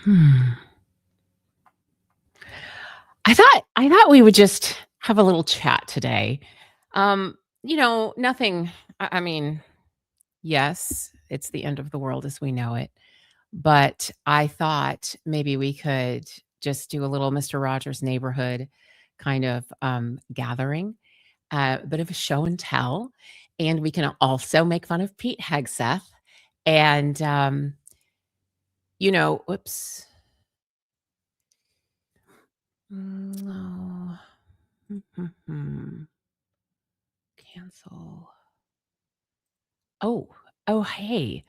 Hmm. I thought we would just have a little chat today. Nothing. I mean, yes, it's the end of the world as we know it, but I thought maybe we could just do a little Mister Rogers' Neighborhood kind of gathering, a bit of a show and tell, and we can also make fun of Pete Hegseth. And whoops. No. Cancel. Oh, oh, hey.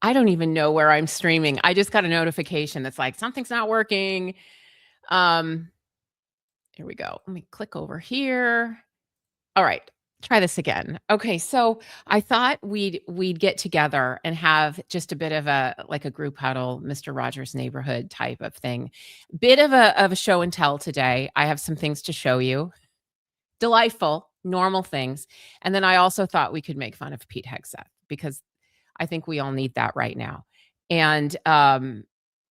I don't even know where I'm streaming. I just got a notification that's like something's not working. Um, Here we go. Let me click over here. All right. Try this again. Okay, so I thought we'd get together and have just a bit of a group huddle, Mr. Rogers' Neighborhood type of thing. Bit of a show and tell today. I have some things to show you. Delightful, normal things. And then I also thought we could make fun of Pete Hegseth because I think we all need that right now. And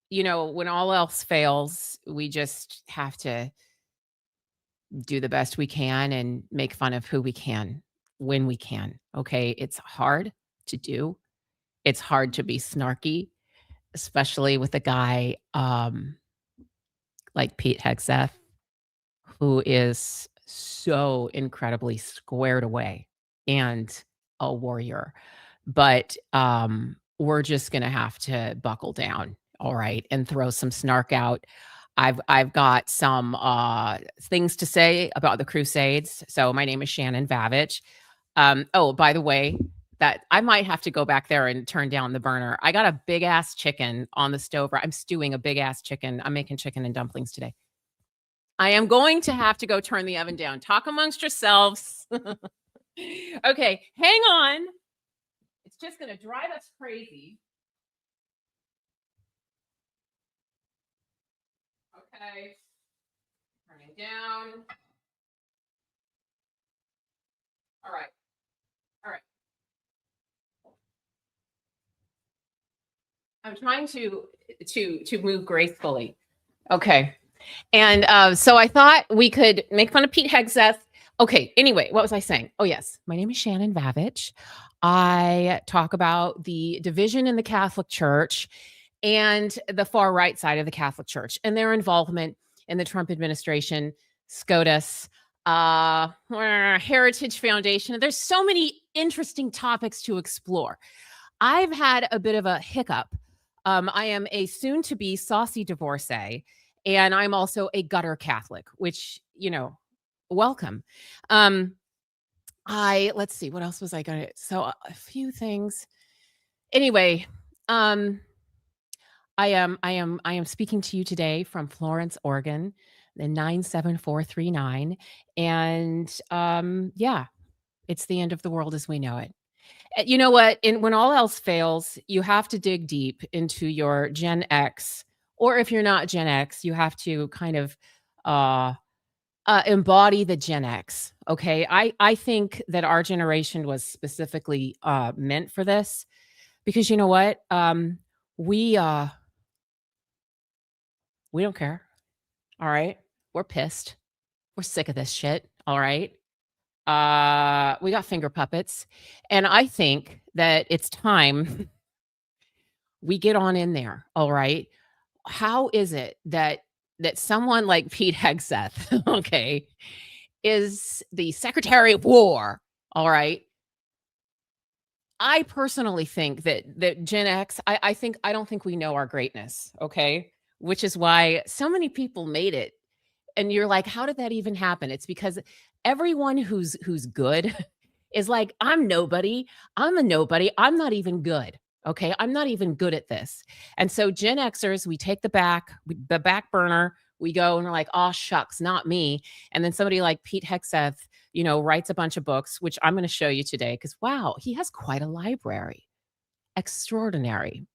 when all else fails, we just have to do the best we can and make fun of who we can when we can. Okay. It's hard to do. It's hard to be snarky, especially with a guy like Pete Hegseth, who is so incredibly squared away and a warrior. But we're just gonna have to buckle down, all right, and throw some snark out. I've got some things to say about the Crusades. So my name is Shannon Vavich. Oh, by the way, that I might have to go back there and turn down the burner. I got a big ass chicken on the stove. I'm stewing a big ass chicken. I'm making chicken and dumplings today. I am going to have to go turn the oven down. Talk amongst yourselves. Okay, hang on. It's just going to drive us crazy. Okay, turning down. All right, all right. I'm trying to move gracefully. Okay. And so I thought we could make fun of Pete Hegseth. Okay. Anyway, what was I saying? Oh, yes. My name is Shannon Vavich. I talk about the division in the Catholic Church and the far right side of the Catholic Church and their involvement in the Trump administration, SCOTUS, Heritage Foundation. There's so many interesting topics to explore. I've had a bit of a hiccup. I am a soon to be saucy divorcee, and I'm also a gutter Catholic, which, welcome. Um, let's see, what else was I going to, so a few things. Anyway, um, I am speaking to you today from Florence, Oregon, the 97439. And yeah, it's the end of the world as we know it. You know what? When all else fails, you have to dig deep into your Gen X, or if you're not Gen X, you have to kind of uh, embody the Gen X. Okay, I think that our generation was specifically meant for this because you know what? We uh, we don't care. All right, we're pissed. We're sick of this shit. All right. We got finger puppets, and I think that it's time we get on in there, all right? How is it that someone like Pete Hegseth, okay, is the Secretary of War, all right? I personally think that Gen X, I don't think we know our greatness, okay? Which is why so many people made it. And you're like, how did that even happen? It's because everyone who's good is like, I'm nobody. I'm a nobody. I'm not even good. Okay. I'm not even good at this. And so Gen Xers, we take the back burner, we go and we're like, oh shucks, not me. And then somebody like Pete Hegseth, writes a bunch of books, which I'm going to show you today because wow, he has quite a library. Extraordinary.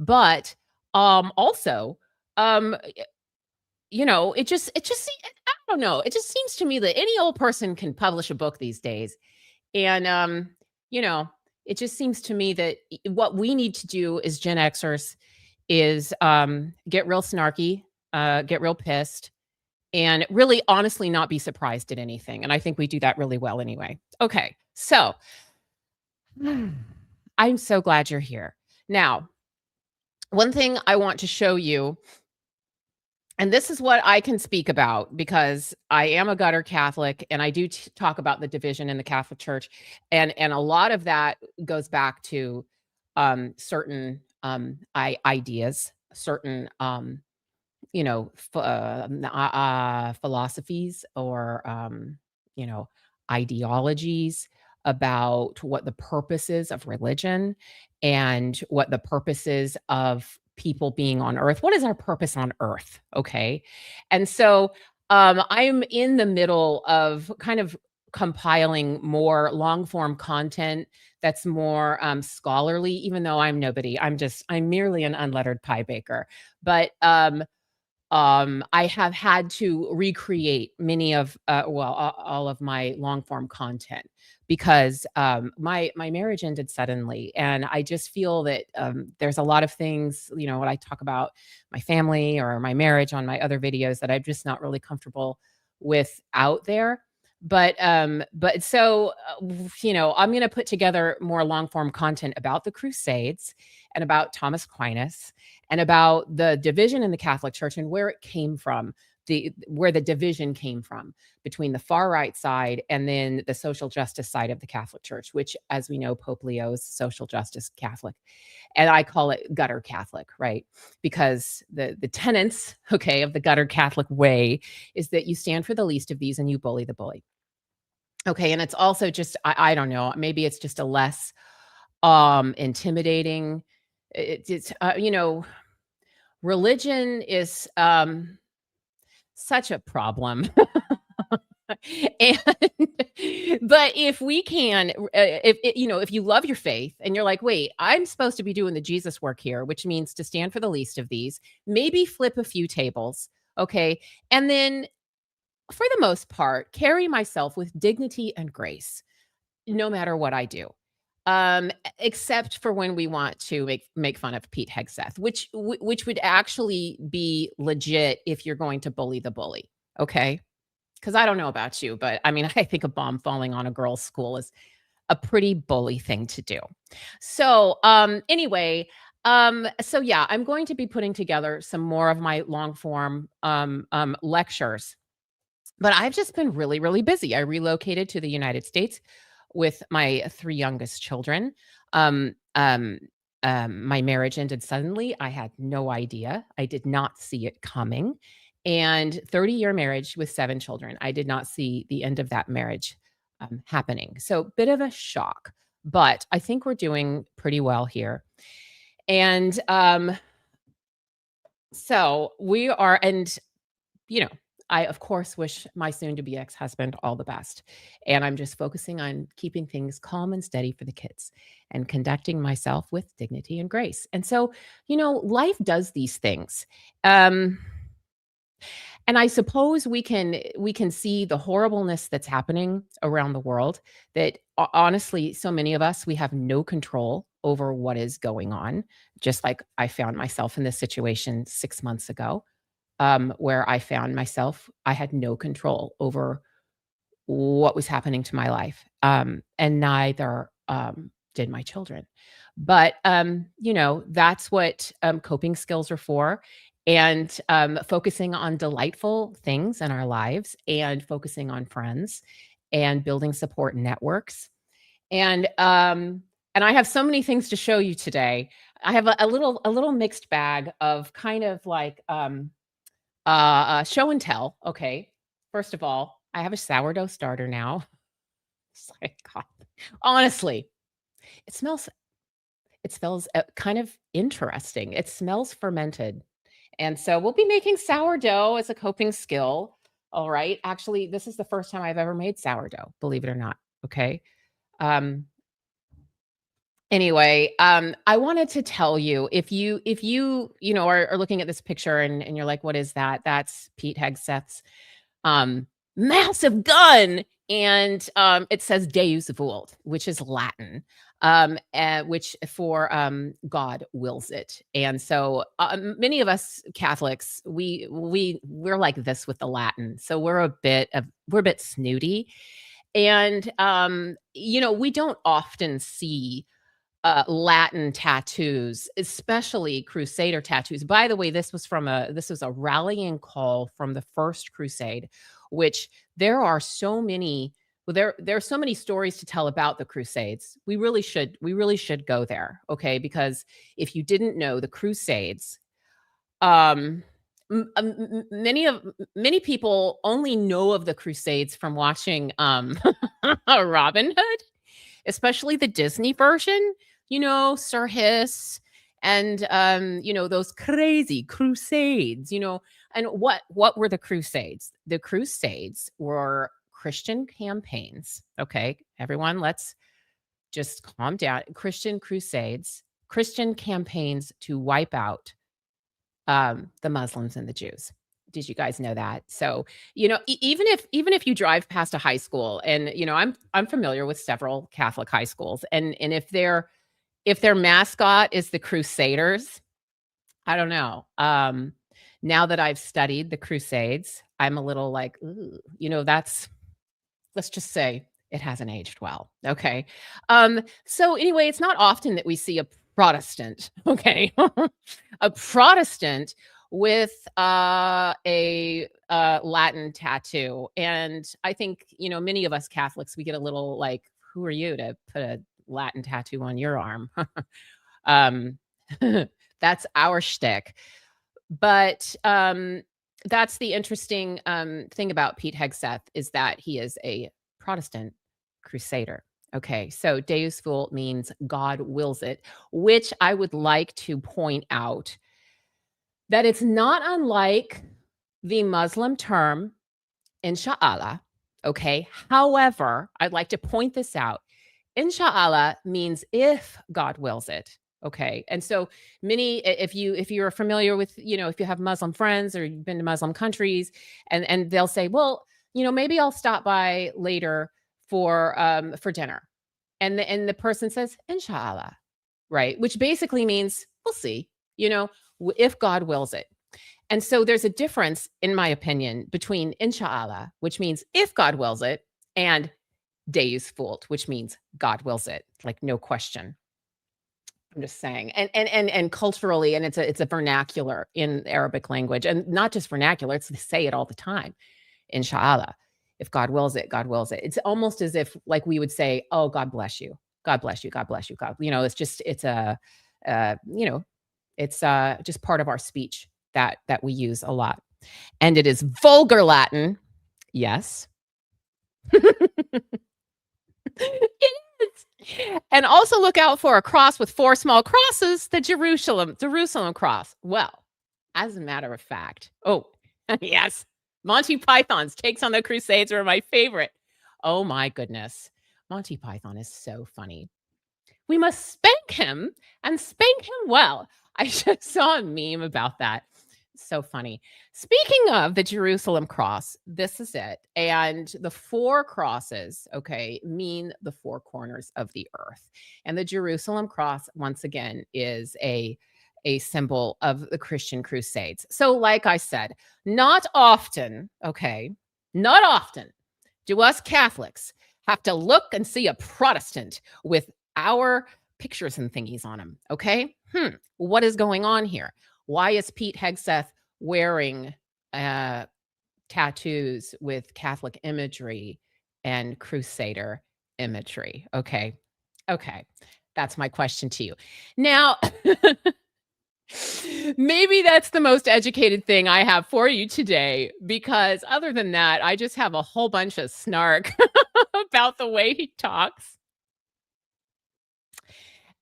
But also, um, I don't know. It just seems to me that any old person can publish a book these days. And you know, it just seems to me that what we need to do as Gen Xers is get real snarky, get real pissed, and really honestly not be surprised at anything. And I think we do that really well anyway. Okay, so I'm so glad you're here. Now, one thing I want to show you, and this is what I can speak about because I am a gutter Catholic and I do talk about the division in the Catholic Church. And a lot of that goes back to certain ideas, certain philosophies or, ideologies about what the purpose is of religion and what the purpose is of people being on earth. What is our purpose on earth? Okay. And so I'm in the middle of kind of compiling more long form content that's more scholarly, even though I'm nobody. I'm merely an unlettered pie baker. But I have had to recreate many of, all of my long form content because my marriage ended suddenly, and I just feel that there's a lot of things, when I talk about my family or my marriage on my other videos that I'm just not really comfortable with out there. But so I'm going to put together more long form content about the Crusades and about Thomas Aquinas and about the division in the Catholic Church and where it came from, where the division came from between the far right side and then the social justice side of the Catholic Church, which, as we know, Pope Leo is social justice Catholic. And I call it gutter Catholic, right? Because the tenets, okay, of the gutter Catholic way is that you stand for the least of these and you bully the bully. Okay, and it's also just, I don't know, maybe it's just a less intimidating. It's religion is such a problem. And but if we can, if you love your faith and you're like, wait, I'm supposed to be doing the Jesus work here, which means to stand for the least of these, maybe flip a few tables, okay, and then for the most part, carry myself with dignity and grace, no matter what I do. Except for when we want to make fun of Pete Hegseth, which would actually be legit if you're going to bully the bully. Okay. Because I don't know about you, but I mean, I think a bomb falling on a girl's school is a pretty bully thing to do. So anyway, so yeah, I'm going to be putting together some more of my long form lectures, but I've just been really, really busy. I relocated to the United States with my 3 youngest children. Um, um, my marriage ended suddenly. I had no idea. I did not see it coming. And 30-year marriage with 7 children. I did not see the end of that marriage happening. So, bit of a shock, but I think we're doing pretty well here. And so we are, and you know, I, of course, wish my soon to be ex husband all the best. And I'm just focusing on keeping things calm and steady for the kids and conducting myself with dignity and grace. And so, life does these things. Um, and I suppose we can see the horribleness that's happening around the world that honestly, so many of us, we have no control over what is going on. Just like I found myself in this situation 6 months ago, where I found myself, I had no control over what was happening to my life, and neither did my children. But that's what coping skills are for, and focusing on delightful things in our lives, and focusing on friends, and building support networks, and I have so many things to show you today. I have a little mixed bag of kind of like show and tell. Okay. First of all, I have a sourdough starter now. It's like, God, honestly, it smells kind of interesting. It smells fermented. And so we'll be making sourdough as a coping skill. All right. Actually, this is the first time I've ever made sourdough, believe it or not. Okay. Um, Anyway, I wanted to tell you, if you are looking at this picture and you're like, what is that? That's Pete Hegseth's um massive gun And it says Deus vult, which is Latin, which for God wills it. And so many of us Catholics, we're like this with the Latin, so we're a bit snooty, and we don't often see Latin tattoos, especially Crusader tattoos. By the way, this was a rallying call from the First Crusade, which there are so many well, there are so many stories to tell about the Crusades. We really should go there, okay? Because if you didn't know, the Crusades, um, many people only know of the Crusades from watching Robin Hood, especially the Disney version, Sir Hiss and those crazy crusades, and what were the crusades? The crusades were Christian campaigns. Okay, everyone, let's just calm down. Christian campaigns to wipe out the Muslims and the Jews. Did you guys know that? So, even if you drive past a high school, and I'm familiar with several Catholic high schools, and if their mascot is the Crusaders, I don't know. Now that I've studied the Crusades, I'm a little like, ooh, that's let's just say it hasn't aged well. Okay. So anyway, it's not often that we see a Protestant, okay, a Protestant with a Latin tattoo. And I think, many of us Catholics, we get a little like, who are you to put a Latin tattoo on your arm? um, that's our shtick. But that's the interesting thing about Pete Hegseth is that he is a Protestant crusader. Okay, so Deus vult means God wills it, which I would like to point out that it's not unlike the Muslim term Insha'Allah, okay? However, I'd like to point this out. Insha'Allah means if God wills it, okay? And so if you're familiar with, if you have Muslim friends or you've been to Muslim countries, and they'll say, "Well, maybe I'll stop by later for dinner." And the person says, "Insha'Allah," right? Which basically means, "We'll see," if God wills it. And so there's a difference, in my opinion, between Insha'Allah, which means if God wills it, and Deus vult, which means God wills it, like no question. I'm just saying. And culturally, and it's a vernacular in Arabic language, and not just vernacular, it's they say it all the time. Insha'Allah. If God wills it, God wills it. It's almost as if like we would say, "Oh, God bless you. God bless you. God bless you. God." Uh, you know, it's just part of our speech that we use a lot. And it is vulgar Latin. Yes. It is. And also look out for a cross with four small crosses, the Jerusalem cross. Well, as a matter of fact, oh, yes, Monty Python's takes on the Crusades were my favorite. Oh my goodness. Monty Python is so funny. We must spank him and spank him well. I just saw a meme about that. So funny. Speaking of the Jerusalem cross, this is it. And the four crosses, okay, mean the four corners of the earth. And the Jerusalem cross, once again, is a symbol of the Christian crusades. So, like I said, not often, okay, not often do us Catholics have to look and see a Protestant with our pictures and thingies on them. Okay. What is going on here? Why is Pete Hegseth wearing tattoos with Catholic imagery and Crusader imagery? Okay. Okay. That's my question to you. Now, maybe that's the most educated thing I have for you today, because other than that, I just have a whole bunch of snark about the way he talks.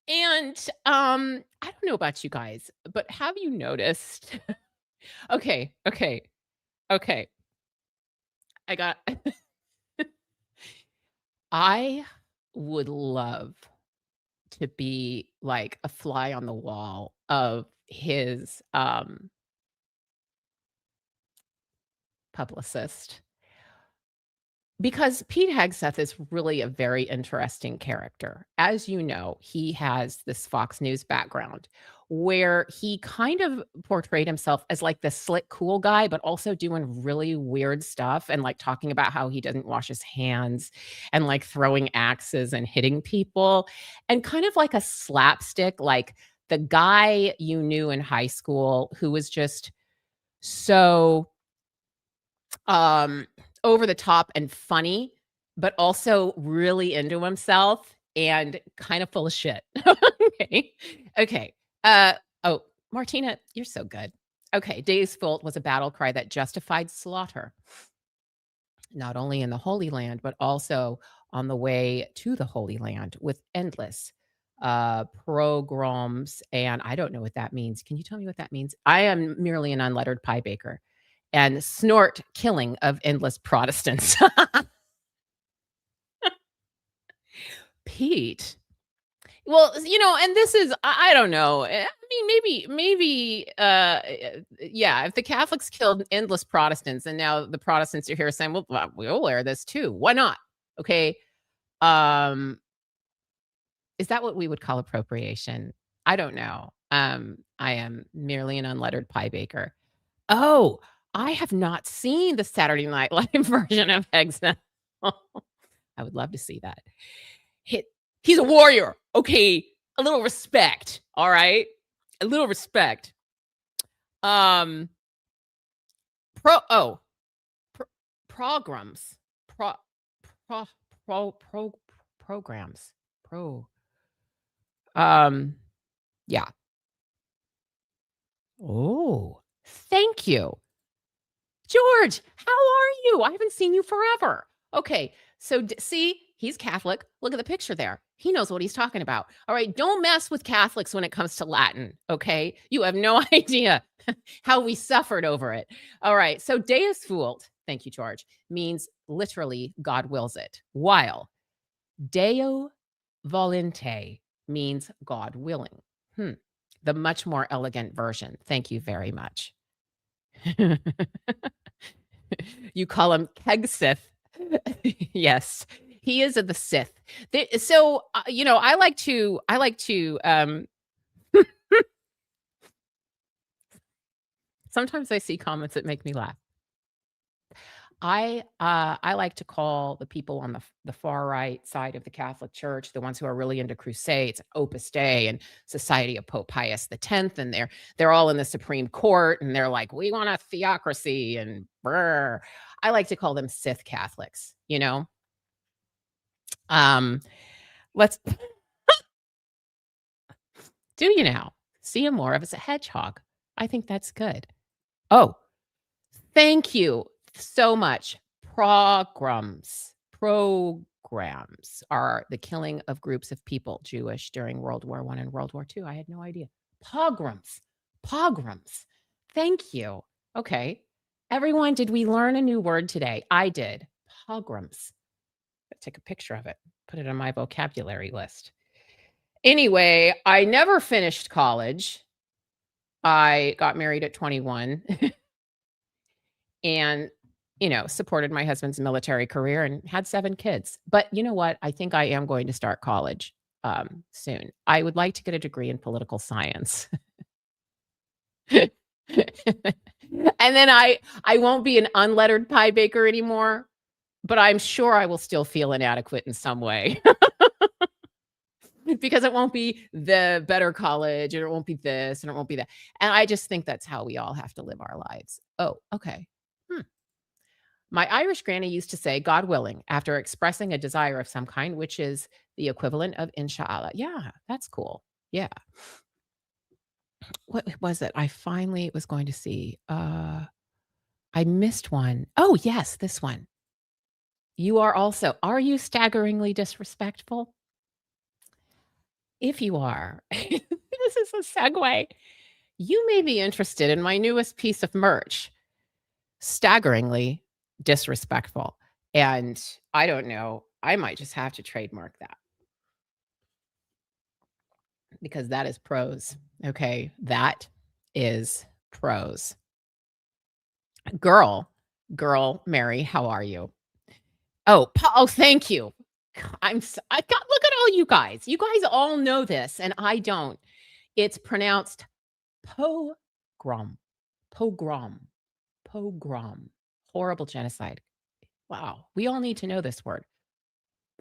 And I don't know about you guys, but have you noticed? Okay, okay, okay. I got I would love to be like a fly on the wall of his publicist. Because Pete Hegseth is really a very interesting character. As you know, he has this Fox News background where he kind of portrayed himself as like the slick, cool guy, but also doing really weird stuff and like talking about how he doesn't wash his hands and like throwing axes and hitting people and kind of like a slapstick, like the guy you knew in high school who was just so um, over the top and funny, but also really into himself and kind of full of shit. Okay. Okay. Uh, oh, Martina, you're so good. Okay. Days Fault was a battle cry that justified slaughter, not only in the Holy Land, but also on the way to the Holy Land with endless pogroms. And I don't know what that means. Can you tell me what that means? I am merely an unlettered pie baker and snort killing of endless Protestants. Pete. Well, and this is I don't know. I mean, yeah, if the Catholics killed endless Protestants and now the Protestants are here saying, well, we'll wear this too. Why not? Okay. Um, is that what we would call appropriation? I don't know. I am merely an unlettered pie baker. Oh, I have not seen the Saturday Night Live version of Exile. I would love to see that. He he's a warrior, okay? A little respect, all right? A little respect. Um, pro oh, pro programs. Pro pro pro pro programs. Pro um, yeah. Oh, thank you. George, how are you? I haven't seen you forever. Okay, so see, he's Catholic. Look at the picture there. He knows what he's talking about. All right, don't mess with Catholics when it comes to Latin. Okay, you have no idea how we suffered over it. All right, so Deus Vult, thank you, George, means literally God wills it, while Deo volente means God willing. Hmm. The much more elegant version. Thank you very much. You call him Hegseth. Yes, he is of the Sith. So, sometimes I see comments that make me laugh. I like to call the people on the far right side of the Catholic Church, the ones who are really into crusades, Opus Dei and Society of Pope Pius X, and they're all in the Supreme Court, and they're like, we want a theocracy and brr. I like to call them Sith Catholics. Um, let's do you now see him more of as a hedgehog. I think that's good. Oh, thank you so much. Programs are the killing of groups of people, Jewish, during World War I and World War II. I had no idea. Pogroms. Thank you. Okay. Everyone, did we learn a new word today? I did. Pogroms. Take a picture of it, put it on my vocabulary list. Anyway, I never finished college. I got married at 21 and, supported my husband's military career and had 7 kids. But you know what? I think I am going to start college soon. I would like to get a degree in political science. And then I won't be an unlettered pie baker anymore, but I'm sure I will still feel inadequate in some way. Because it won't be the better college, and it won't be this, and it won't be that. And I just think that's how we all have to live our lives. Oh, okay. My Irish granny used to say, God willing, after expressing a desire of some kind, which is the equivalent of inshallah. Yeah, that's cool. Yeah. What was it? I finally was going to see. I missed one. Oh, yes, this one. Are you staggeringly disrespectful? If you are, this is a segue. You may be interested in my newest piece of merch, Staggeringly Disrespectful. And I don't know, I might just have to trademark that because that is prose. Okay. That is prose. Girl, Mary, how are you? Oh, thank you. I got look at all you guys. You guys all know this, and I don't. It's pronounced pogrom. Pogrom. Pogrom. Horrible genocide. Wow. We all need to know this word.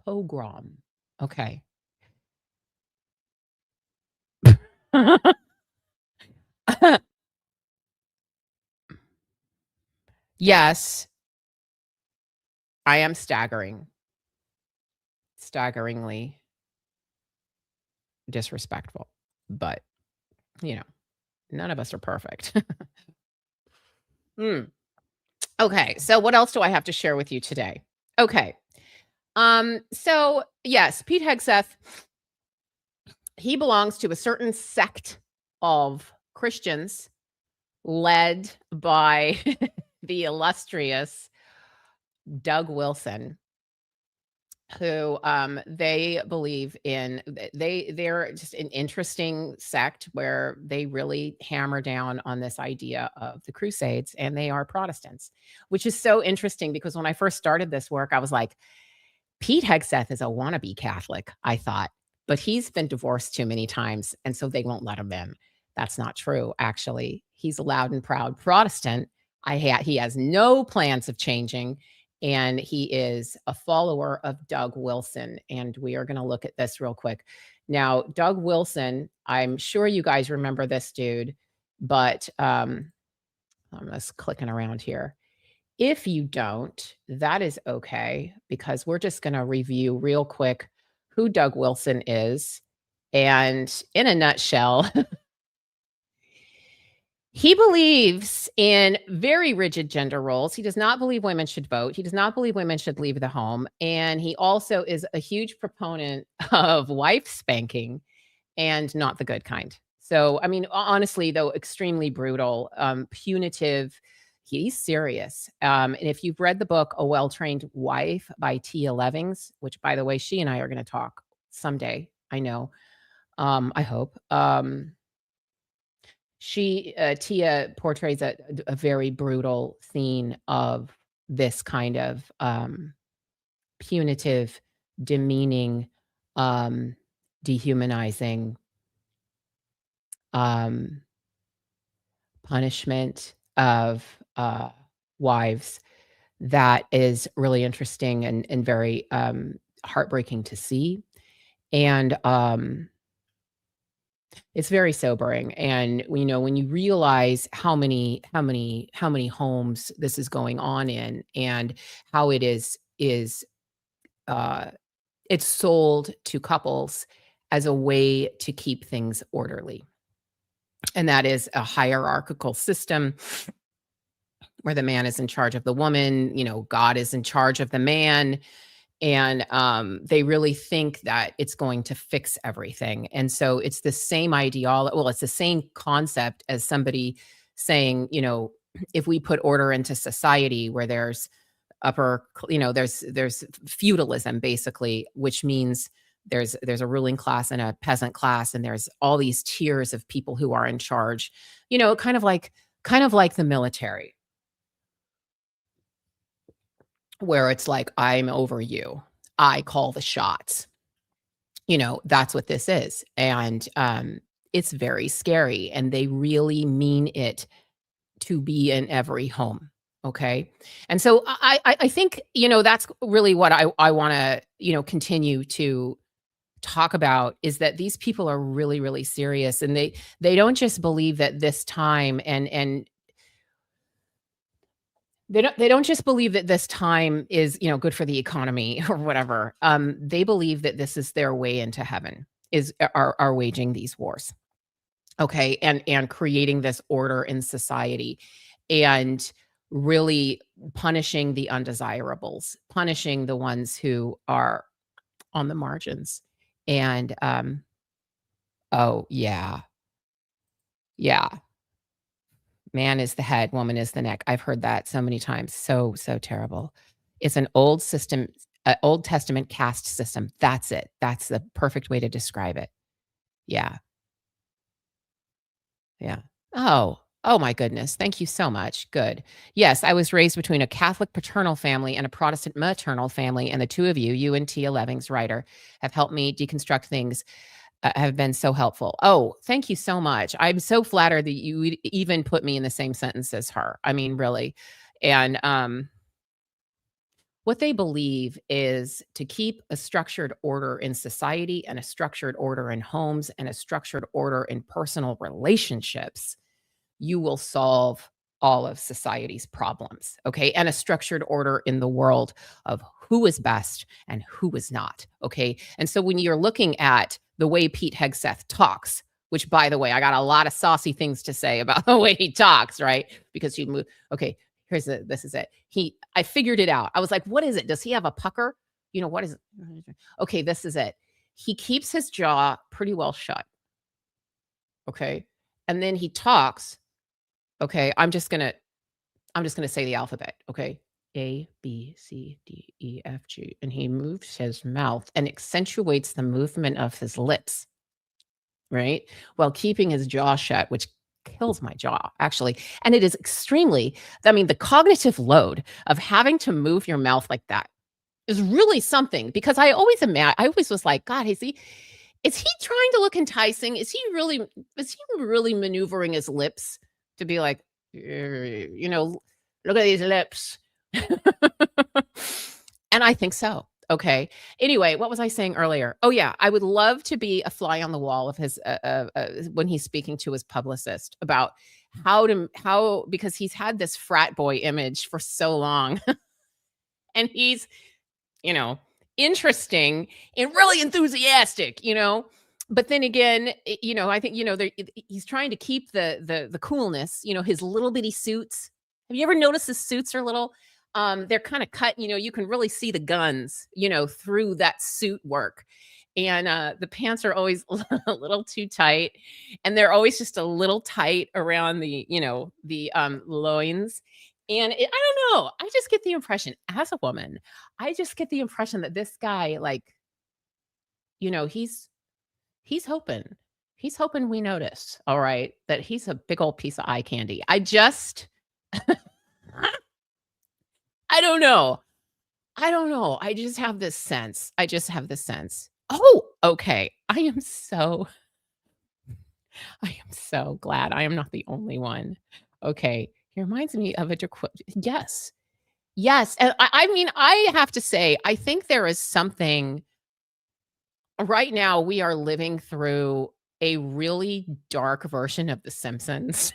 Pogrom. Okay. Yes, I am staggeringly disrespectful, but, you know, none of us are perfect. Mm. Okay, so what else do I have to share with you today? Okay. So yes, Pete Hegseth, he belongs to a certain sect of Christians led by the illustrious Doug Wilson, who they believe in they're just an interesting sect where they really hammer down on this idea of the crusades, and they are Protestants, which is so interesting because when I first started this work I was like, Pete Hegseth is a wannabe Catholic, I thought, but he's been divorced too many times, and so they won't let him in. That's not true, actually. He's a loud and proud Protestant. He has no plans of changing, and he is a follower of Doug Wilson. And we are going to look at this real quick. Now, Doug Wilson, I'm sure you guys remember this dude, but I'm just clicking around here. If you don't, that is okay because we're just going to review real quick who Doug Wilson is. And in a nutshell, he believes in very rigid gender roles. He does not believe women should vote. He does not believe women should leave the home. And he also is a huge proponent of wife spanking and not the good kind. So, I mean, honestly, though, extremely brutal, punitive. He's serious. And if you've read the book A Well-Trained Wife by Tia Levings, which, by the way, she and I are going to talk someday, I know, I hope. Tia portrays a very brutal scene of this kind of punitive, demeaning, dehumanizing um, punishment of wives that is really interesting and very heartbreaking to see. And it's very sobering. And when you realize how many homes this is going on in, and how it is uh, it's sold to couples as a way to keep things orderly. And that is a hierarchical system where the man is in charge of the woman, God is in charge of the man. And they really think that it's going to fix everything. And so it's the same ideology. Well, it's the same concept as somebody saying, if we put order into society where there's there's feudalism basically, which means there's a ruling class and a peasant class, and there's all these tiers of people who are in charge, kind of like the military, where it's like, I'm over you. I call the shots. That's what this is. And it's very scary. And they really mean it to be in every home. Okay. And so I think, that's really what I want to, continue to talk about, is that these people are really, really serious. And they don't just believe that this time, and they don't just believe that this time is, good for the economy or whatever. They believe that this is their way into heaven, are waging these wars. Okay. And creating this order in society, and really punishing the undesirables, punishing the ones who are on the margins. And oh yeah. Yeah. Man is the head, woman is the neck. I've heard that so many times. So, so terrible. It's an old system, Old Testament caste system. That's it. That's the perfect way to describe it. Yeah. Yeah. Oh. Oh my goodness. Thank you so much. Good. Yes, I was raised between a Catholic paternal family and a Protestant maternal family, and the two of you, you and Tia Levings, writer, have helped me deconstruct things, have been so helpful. Oh, thank you so much. I'm so flattered that you even put me in the same sentence as her. I mean, really. And what they believe is to keep a structured order in society and a structured order in homes and a structured order in personal relationships, you will solve all of society's problems, okay? And a structured order in the world of who is best and who is not, okay? And so when you're looking at the way Pete Hegseth talks, which by the way, I got a lot of saucy things to say about the way he talks, right? Because he moved, okay, this is it. I figured it out. I was like, what is it? Does he have a pucker? What is it? Okay, this is it. He keeps his jaw pretty well shut, okay? And then he talks. Okay, I'm just gonna say the alphabet, okay? A, B, C, D, E, F, G, and he moves his mouth and accentuates the movement of his lips, right? While keeping his jaw shut, which kills my jaw, actually. And it is extremely, I mean, the cognitive load of having to move your mouth like that is really something because I always was like, God, is he trying to look enticing? Is he really maneuvering his lips to be like, look at these lips? And I think so. Okay. Anyway, what was I saying earlier? Oh yeah, I would love to be a fly on the wall of his when he's speaking to his publicist about how because he's had this frat boy image for so long, and he's you know, interesting and really enthusiastic, But then again, I think, he's trying to keep the coolness, his little bitty suits. Have you ever noticed his suits are little? They're kind of cut, you can really see the guns, through that suit work. And the pants are always a little too tight, and they're always just a little tight around the loins. And I don't know. I just get the impression as a woman, I just get the impression that this guy, like, you know, he's he's hoping. He's hoping we notice, all right, that he's a big old piece of eye candy. I don't know. I don't know. I just have this sense. I just have this sense. Oh, okay. I am so glad I am not the only one. Okay. He reminds me of yes. Yes, and I mean, I have to say, I think there is something right now we are living through a really dark version of The Simpsons.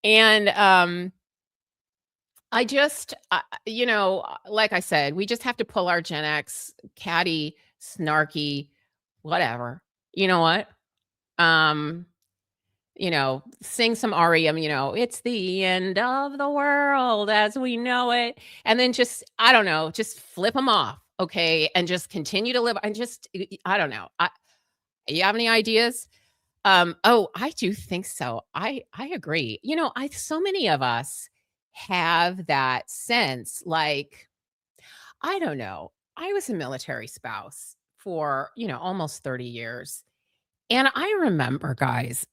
And, I just, like I said, we just have to pull our Gen X catty, snarky, whatever. You know what? Um, sing some REM, "It's the end of the world as we know it," and then just, I don't know, just flip them off, okay, and just continue to live and just I don't know. You have any ideas? Oh, I do think so. I agree. I so many of us have that sense, like, I don't know. I was a military spouse for, almost 30 years, and I remember guys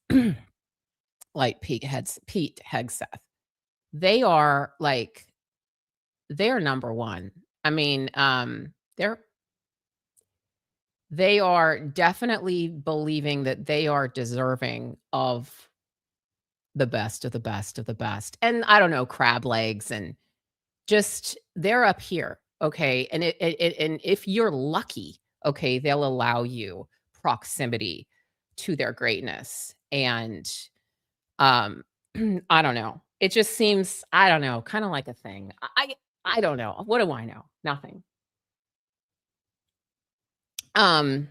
like Pete Hegseth. They are like they're number 1. I mean, they are definitely believing that they are deserving of the best of the best of the best. And I don't know, crab legs and just they're up here, okay? And if you're lucky, okay, they'll allow you proximity to their greatness. And Um, I don't know. It just seems, I don't know, kinda like a thing. I don't know. What do I know? Nothing. Um,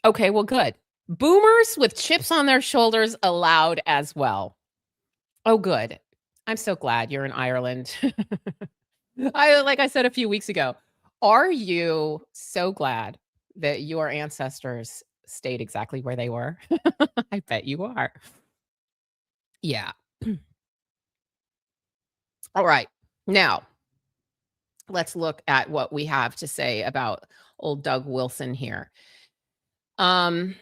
okay, well, good. Boomers with chips on their shoulders allowed as well. Oh, good. I'm so glad you're in Ireland. Like I said a few weeks ago, are you so glad that your ancestors stayed exactly where they were? I bet you are. Yeah. All right. Now let's look at what we have to say about old Doug Wilson here. Um,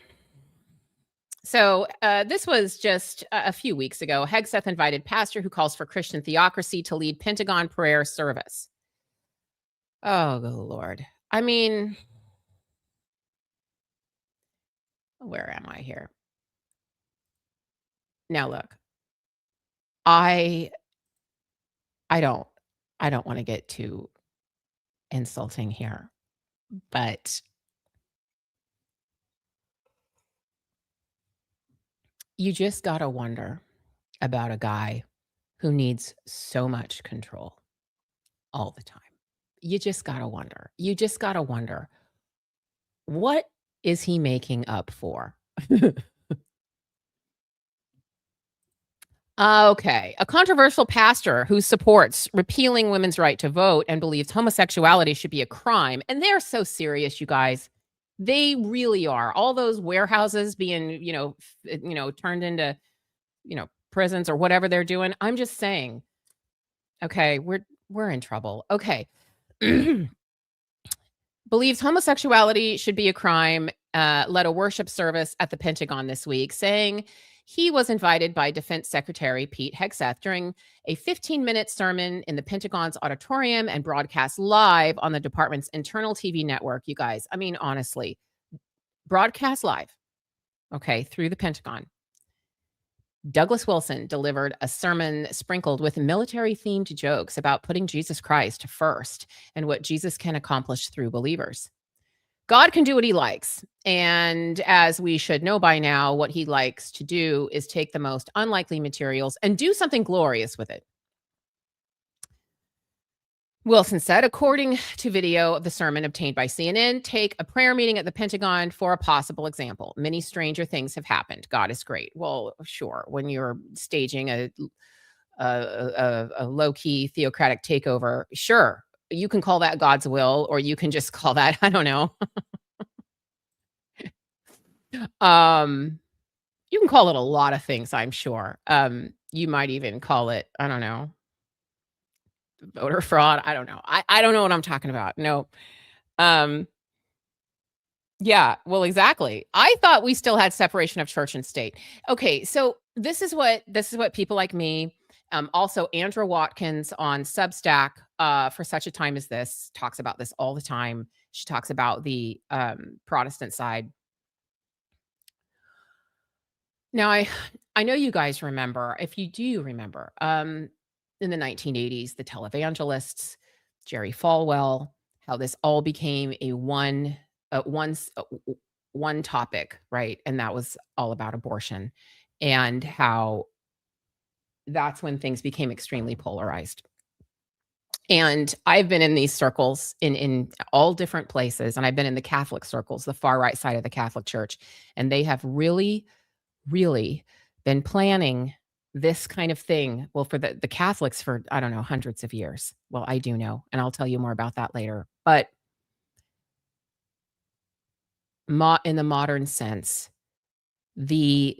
So this was just a few weeks ago. Hegseth invited pastor who calls for Christian theocracy to lead Pentagon prayer service. Oh, good Lord. I mean, where am I here? Now look, I I don't I don't want to get too insulting here, but you just got to wonder about a guy who needs so much control all the time. You just got to wonder. You just got to wonder, what is he making up for? Okay. A controversial pastor who supports repealing women's right to vote and believes homosexuality should be a crime. And they're so serious, you guys. They really are. All those warehouses being, turned into, prisons or whatever they're doing. I'm just saying, okay, we're in trouble. Okay. Believes homosexuality should be a crime, led a worship service at the Pentagon this week, saying he was invited by Defense Secretary Pete Hegseth during a 15-minute sermon in the Pentagon's auditorium and broadcast live on the department's internal TV network. You guys, I mean, honestly, broadcast live, okay, through the Pentagon. Douglas Wilson delivered a sermon sprinkled with military themed jokes about putting Jesus Christ first and what Jesus can accomplish through believers. God can do what he likes. And as we should know by now, what he likes to do is take the most unlikely materials and do something glorious with it. Wilson said, according to video of the sermon obtained by CNN, take a prayer meeting at the Pentagon for a possible example. Many stranger things have happened. God is great. Well, sure. When you're staging a low key theocratic takeover, sure, you can call that God's will, or you can just call that, I don't know. um, you can call it a lot of things, I'm sure. You might even call it, I don't know, voter fraud. I don't know. I don't know what I'm talking about. No. Um, yeah, well, exactly. I thought we still had separation of church and state. Okay, so this is what people like me, also Andrew Watkins on Substack, for such a time as this, talks about this all the time. She talks about the Protestant side. Now, I know you guys remember, if you do remember, in the 1980s, the televangelists, Jerry Falwell, how this all became a one topic, right? And that was all about abortion, and how that's when things became extremely polarized. And I've been in these circles in all different places, and I've been in the Catholic circles, the far right side of the Catholic Church, and they have really been planning this kind of thing, well, for the Catholics for, I don't know, hundreds of years. Well, I do know, and I'll tell you more about that later. But in the modern sense, the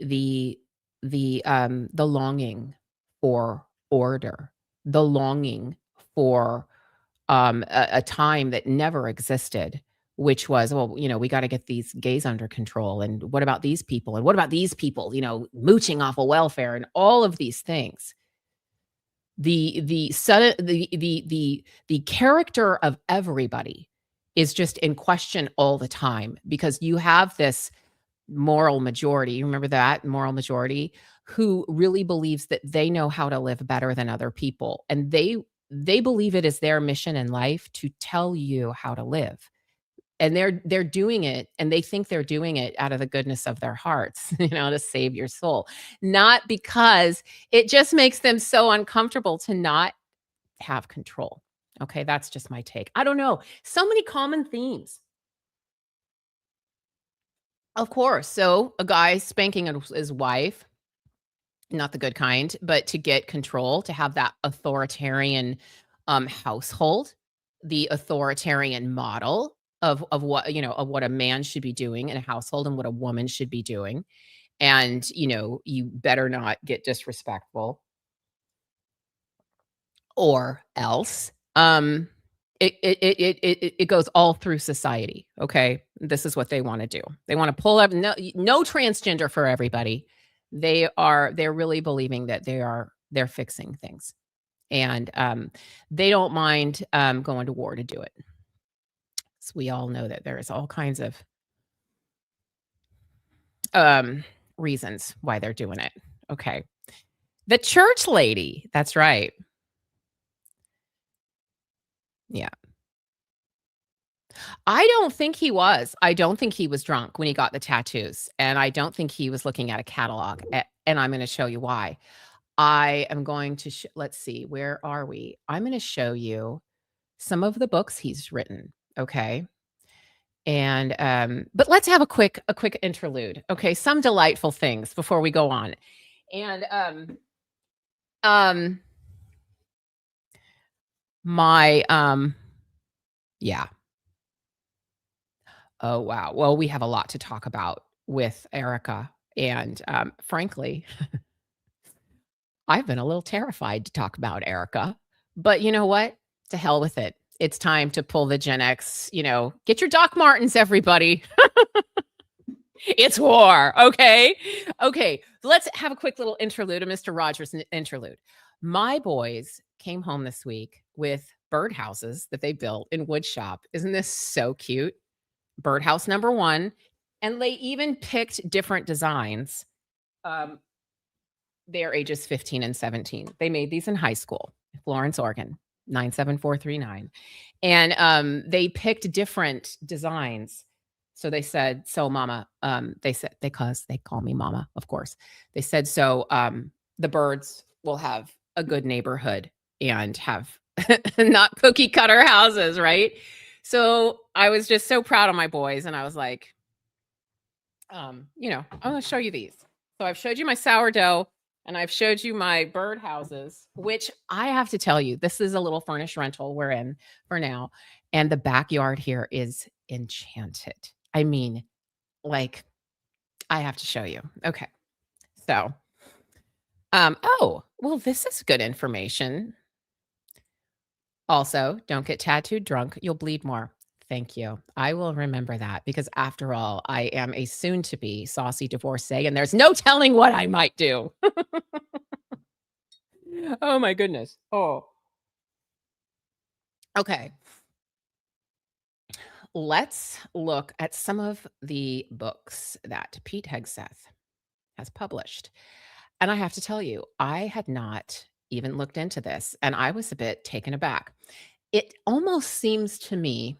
the longing for order, the longing for a time that never existed, which was, well, we got to get these gays under control. And what about these people? And what about these people, mooching off of welfare and all of these things. The sudden the character of everybody is just in question all the time, because you have this moral majority. You remember that moral majority who really believes that they know how to live better than other people, and they believe it is their mission in life to tell you how to live. And they're doing it, and they think they're doing it out of the goodness of their hearts, to save your soul. Not because it just makes them so uncomfortable to not have control. Okay, that's just my take. I don't know. So many common themes. Of course. So a guy spanking his wife, not the good kind, but to get control, to have that authoritarian household, the authoritarian model of what, of what a man should be doing in a household and what a woman should be doing. And, you better not get disrespectful or else. it goes all through society, okay? This is what they wanna do. They wanna pull up no transgender for everybody. They're really believing that they're fixing things, and, they don't mind, going to war to do it. So we all know that there's all kinds of, um, reasons why they're doing it. Okay. The church lady, that's right. Yeah. I don't think he was. I don't think he was drunk when he got the tattoos, and I don't think he was looking at a catalog, and I'm gonna show you why. I am going to let's see, where are we? I'm gonna show you some of the books he's written, okay? And, but let's have a quick interlude, okay? Some delightful things before we go on. And, um, my, yeah. Oh, wow. Well, we have a lot to talk about with Erica, and, frankly, I've been a little terrified to talk about Erica, but you know what? To hell with it. It's time to pull the Gen X, get your Doc Martens, everybody. It's war, okay? Okay, let's have a quick little interlude, a Mr. Rogers interlude. My boys came home this week with birdhouses that they built in wood shop. Isn't this so cute? Birdhouse number 1, and they even picked different designs. Um, they're ages 15 and 17. They made these in high school, Florence, Oregon, 97439. And, they picked different designs. So they said, "So mama," they said, they call me mama, of course. They said, "So, the birds will have a good neighborhood and have not cookie cutter houses," right? So I was just so proud of my boys, and I was like, I'm gonna show you these. So I've showed you my sourdough, and I've showed you my birdhouses, which I have to tell you, this is a little furnished rental we're in for now, and the backyard here is enchanted. I mean, like, I have to show you. Okay. So, oh, well, this is good information. Also, don't get tattooed drunk, you'll bleed more. Thank you. I will remember that because after all, I am a soon to be saucy divorcee and there's no telling what I might do. Oh my goodness. Oh, okay. Let's look at some of the books that Pete Hegseth has published. And I have to tell you, I had not even looked into this and I was a bit taken aback. It almost seems to me,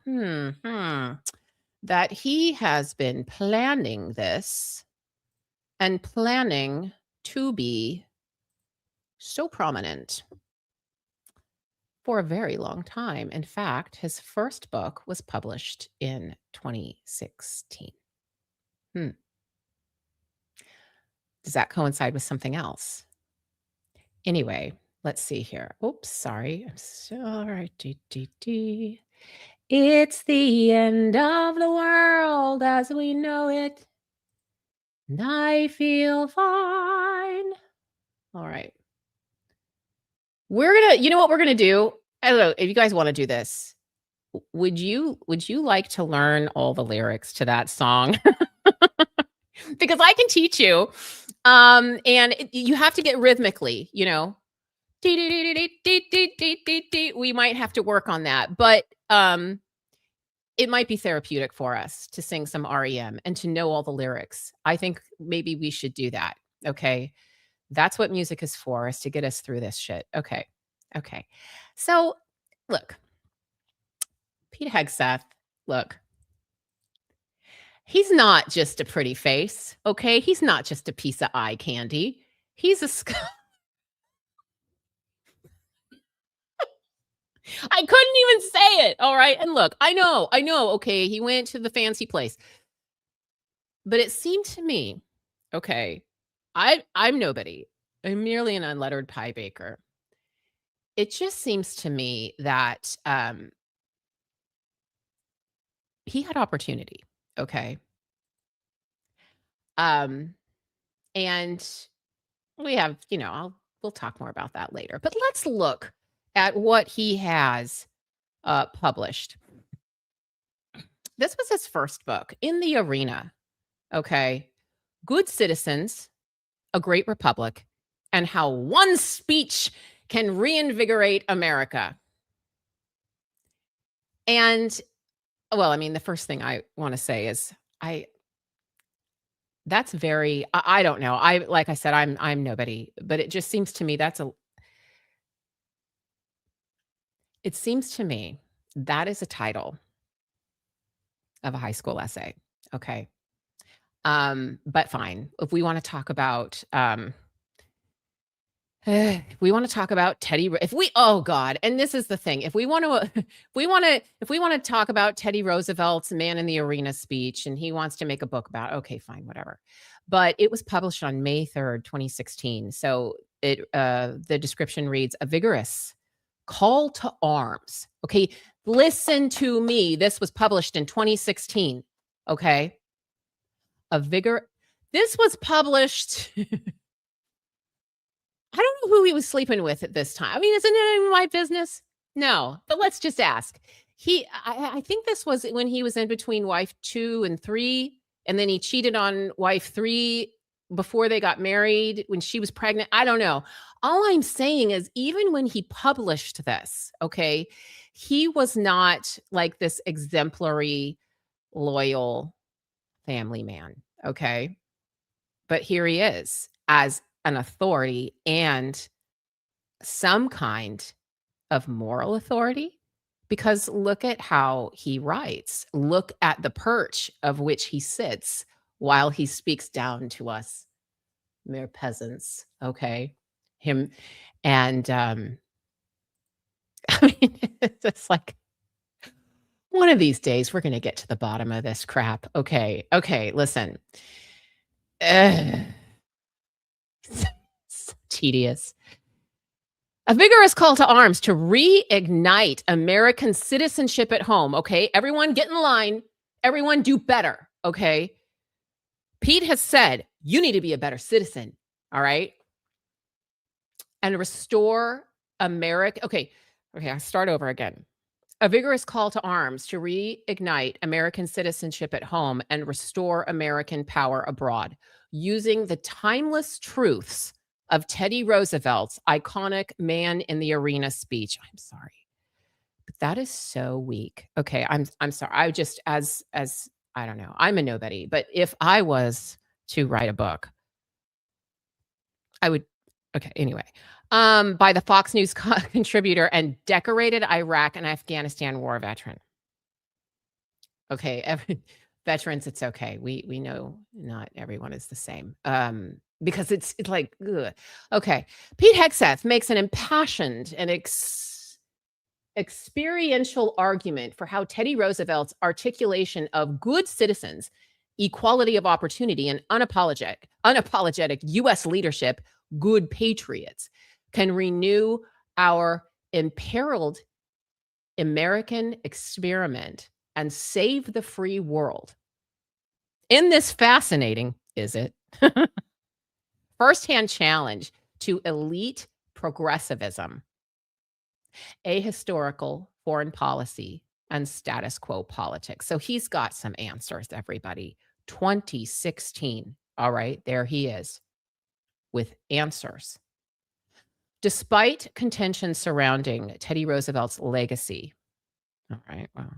that he has been planning this and planning to be so prominent for a very long time. In fact, his first book was published in 2016. Hmm. Does that coincide with something else? Anyway, let's see here. Oops, sorry. I'm sorry. It's the end of the world as we know it. And I feel fine. All right. You know what we're gonna do? I don't know if you guys wanna do this. Would you like to learn all the lyrics to that song? Because I can teach you. And you have to get rhythmically. Dee, dee, dee, dee, dee, dee, dee, dee, dee. We might have to work on that, but it might be therapeutic for us to sing some REM and to know all the lyrics. I think maybe we should do that. Okay. That's what music is for, is to get us through this shit. Okay. Okay. So look, Pete Hegseth, look, he's not just a pretty face. Okay. He's not just a piece of eye candy. He's a I couldn't even say it. All right. And look, I know. Okay. He went to the fancy place, but it seemed to me, okay, I'm nobody. I'm merely an unlettered pie baker. It just seems to me that he had opportunity. Okay. Um, and we have, we'll talk more about that later. But let's look at what he has. published. This was his first book, In the Arena. Okay. Good Citizens, A Great Republic, and How One Speech Can Reinvigorate America. And well, I mean, the first thing I want to say is that's very I don't know. Like I said, I'm nobody, but it just seems to me it seems to me that is a title of a high school essay. Okay. But fine. If we want to talk about we want to talk about if we oh god, and this is the thing. If we want to if we want to talk about Teddy Roosevelt's Man in the Arena speech and he wants to make a book about, okay, fine, whatever. But it was published on May 3rd, 2016. So the description reads, a vigorous call to arms. Okay, listen to me. This was published in 2016. Okay? This was published I don't know who he was sleeping with at this time. I mean, isn't it even my business? No, but let's just ask. I think this was when he was in between wife 2 and 3, and then he cheated on wife 3 before they got married when she was pregnant. I don't know. All I'm saying is even when he published this, okay, he was not like this exemplary, loyal family man, okay? But here he is as an authority and some kind of moral authority, because look at how he writes. Look at the perch of which he sits while he speaks down to us mere peasants, okay? Him and I mean, it's just like one of these days we're going to get to the bottom of this crap. Okay. Okay, listen. Ugh. So tedious. A vigorous call to arms to reignite American citizenship at home. Okay, everyone get in line. Everyone do better. Okay. Pete has said, you need to be a better citizen. All right. And restore America. Okay. Okay. I'll start over again. A vigorous call to arms to reignite American citizenship at home and restore American power abroad, using the timeless truths of Teddy Roosevelt's iconic Man in the Arena speech. I'm sorry, but that is so weak. Okay, I'm sorry. I just as I don't know. I'm a nobody, but if I was to write a book, I would. Okay, anyway. By the Fox News contributor and decorated Iraq and Afghanistan war veteran. Okay, veterans, it's okay. We know not everyone is the same. Because it's like, ugh. Okay. Pete Hegseth makes an impassioned and experiential argument for how Teddy Roosevelt's articulation of good citizens, equality of opportunity, and unapologetic U.S. leadership, good patriots, can renew our imperiled American experiment and save the free world. In this fascinating, is it? Firsthand challenge to elite progressivism, ahistorical foreign policy, and status quo politics. So he's got some answers, everybody. 2016. All right, there he is with answers. Despite contention surrounding Teddy Roosevelt's legacy, all right, well,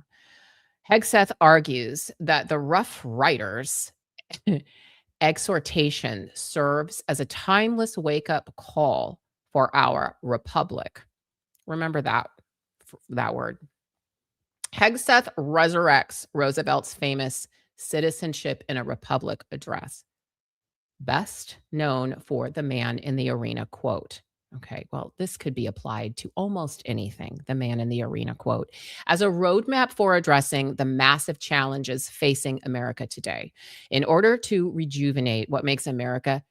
Hegseth argues that the Rough Riders exhortation serves as a timeless wake-up call for our republic. Remember that word. Hegseth resurrects Roosevelt's famous Citizenship in a Republic address, best known for the Man in the Arena quote. Okay, well, this could be applied to almost anything, the Man in the Arena quote, as a roadmap for addressing the massive challenges facing America today. In order to rejuvenate what makes America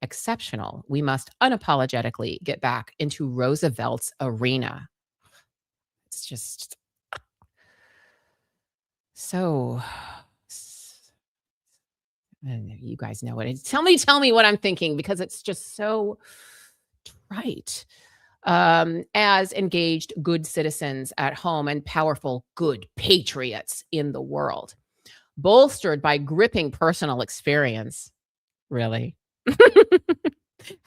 exceptional, we must unapologetically get back into Roosevelt's arena. It's just so, and you guys know what it is. Tell me what I'm thinking, because it's just so right. as engaged good citizens at home and powerful good patriots in the world, bolstered by gripping personal experience. Really?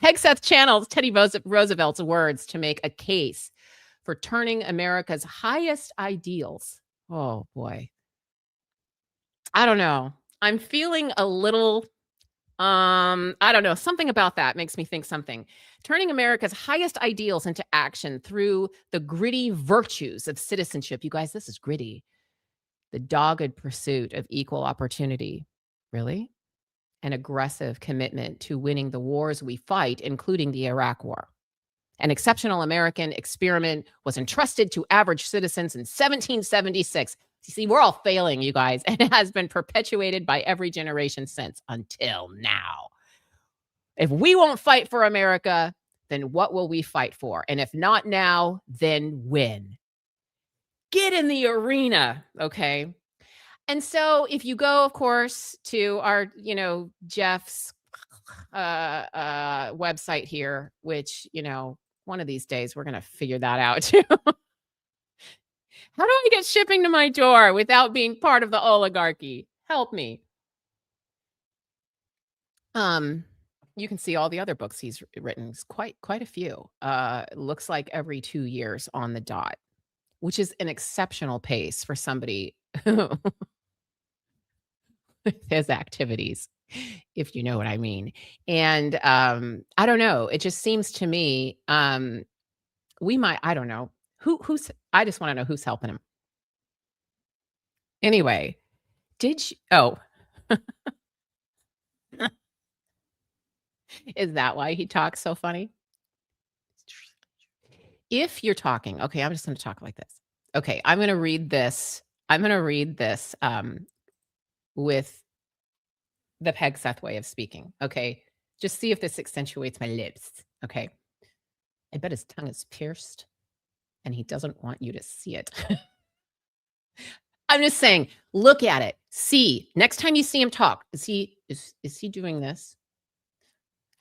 Hegseth channels Teddy Roosevelt's words to make a case for turning America's highest ideals. Oh boy. I don't know. I'm feeling a little I don't know, something about that makes me think something. Turning America's highest ideals into action through the gritty virtues of citizenship. You guys, this is gritty. The dogged pursuit of equal opportunity. Really? An aggressive commitment to winning the wars we fight, including the Iraq War. An exceptional American experiment was entrusted to average citizens in 1776. You see, we're all failing, you guys, and it has been perpetuated by every generation since until now. If we won't fight for America, then what will we fight for? And if not now, then when? Get in the arena, okay? And so if you go, of course, to our, Jeff's website here, which, one of these days we're going to figure that out too. How do I get shipping to my door without being part of the oligarchy? Help me. You can see all the other books he's written. It's quite a few. Looks like every 2 years on the dot, which is an exceptional pace for somebody with his activities, if you know what I mean. And I don't know. It just seems to me we might, I don't know. Who's I just want to know who's helping him. Anyway, did you is that why he talks so funny? If you're talking, okay, I'm just going to talk like this. Okay, I'm going to read this. With the Hegseth way of speaking. Okay, just see if this accentuates my lips. Okay, I bet his tongue is pierced, and he doesn't want you to see it. I'm just saying, look at it. See, next time you see him talk, is he doing this?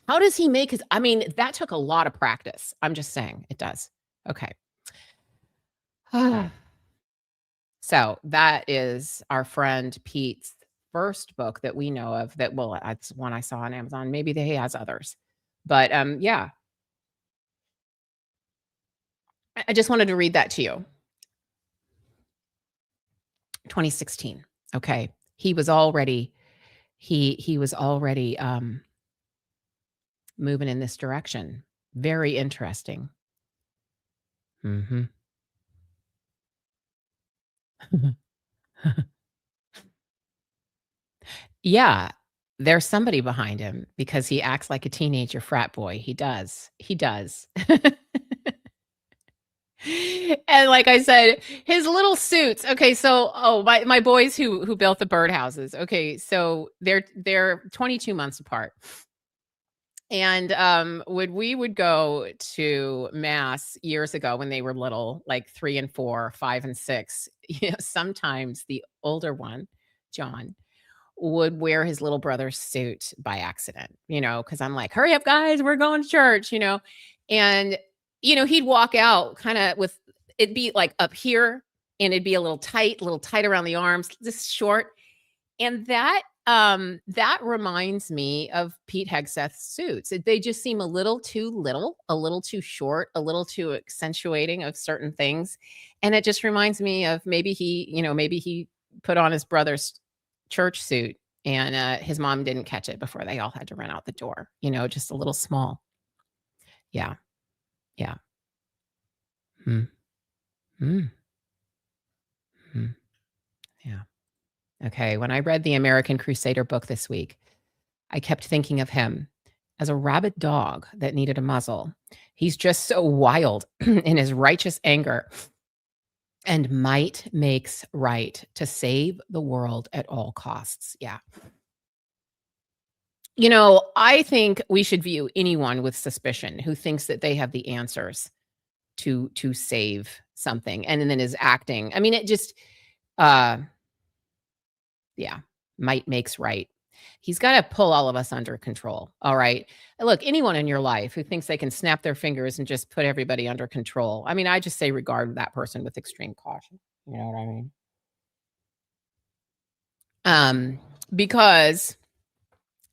How does he make his that took a lot of practice. I'm just saying it does. Okay. So that is our friend Pete's first book that we know of that's one I saw on Amazon. Maybe he has others. But yeah. I just wanted to read that to you. 2016. Okay. He was already moving in this direction. Very interesting. Mm-hmm. Yeah, there's somebody behind him because he acts like a teenager frat boy. He does. He does. And like I said, his little suits. Okay, so my boys who built the birdhouses. Okay, so they're 22 months apart. And we would go to mass years ago when they were little, like 3 and 4, 5 and 6. Sometimes the older one, John, would wear his little brother's suit by accident, because I'm like, hurry up, guys, we're going to church, and, he'd walk out kind of with it'd be like up here and it'd be a little tight around the arms, just short. And that reminds me of Pete Hegseth's suits. They just seem a little too little, a little too short, a little too accentuating of certain things. And it just reminds me of maybe he put on his brother's church suit and his mom didn't catch it before they all had to run out the door, just a little small. Yeah. Yeah. Mm. Mm. Mm. Yeah. Okay. When I read the American Crusader book this week, I kept thinking of him as a rabid dog that needed a muzzle. He's just so wild in his righteous anger, and might makes right to save the world at all costs. Yeah. I think we should view anyone with suspicion who thinks that they have the answers to save something and then is acting. It just yeah, might makes right. He's got to pull all of us under control. All right. Look, anyone in your life who thinks they can snap their fingers and just put everybody under control. I mean, I just say regard that person with extreme caution. You know what I mean? Because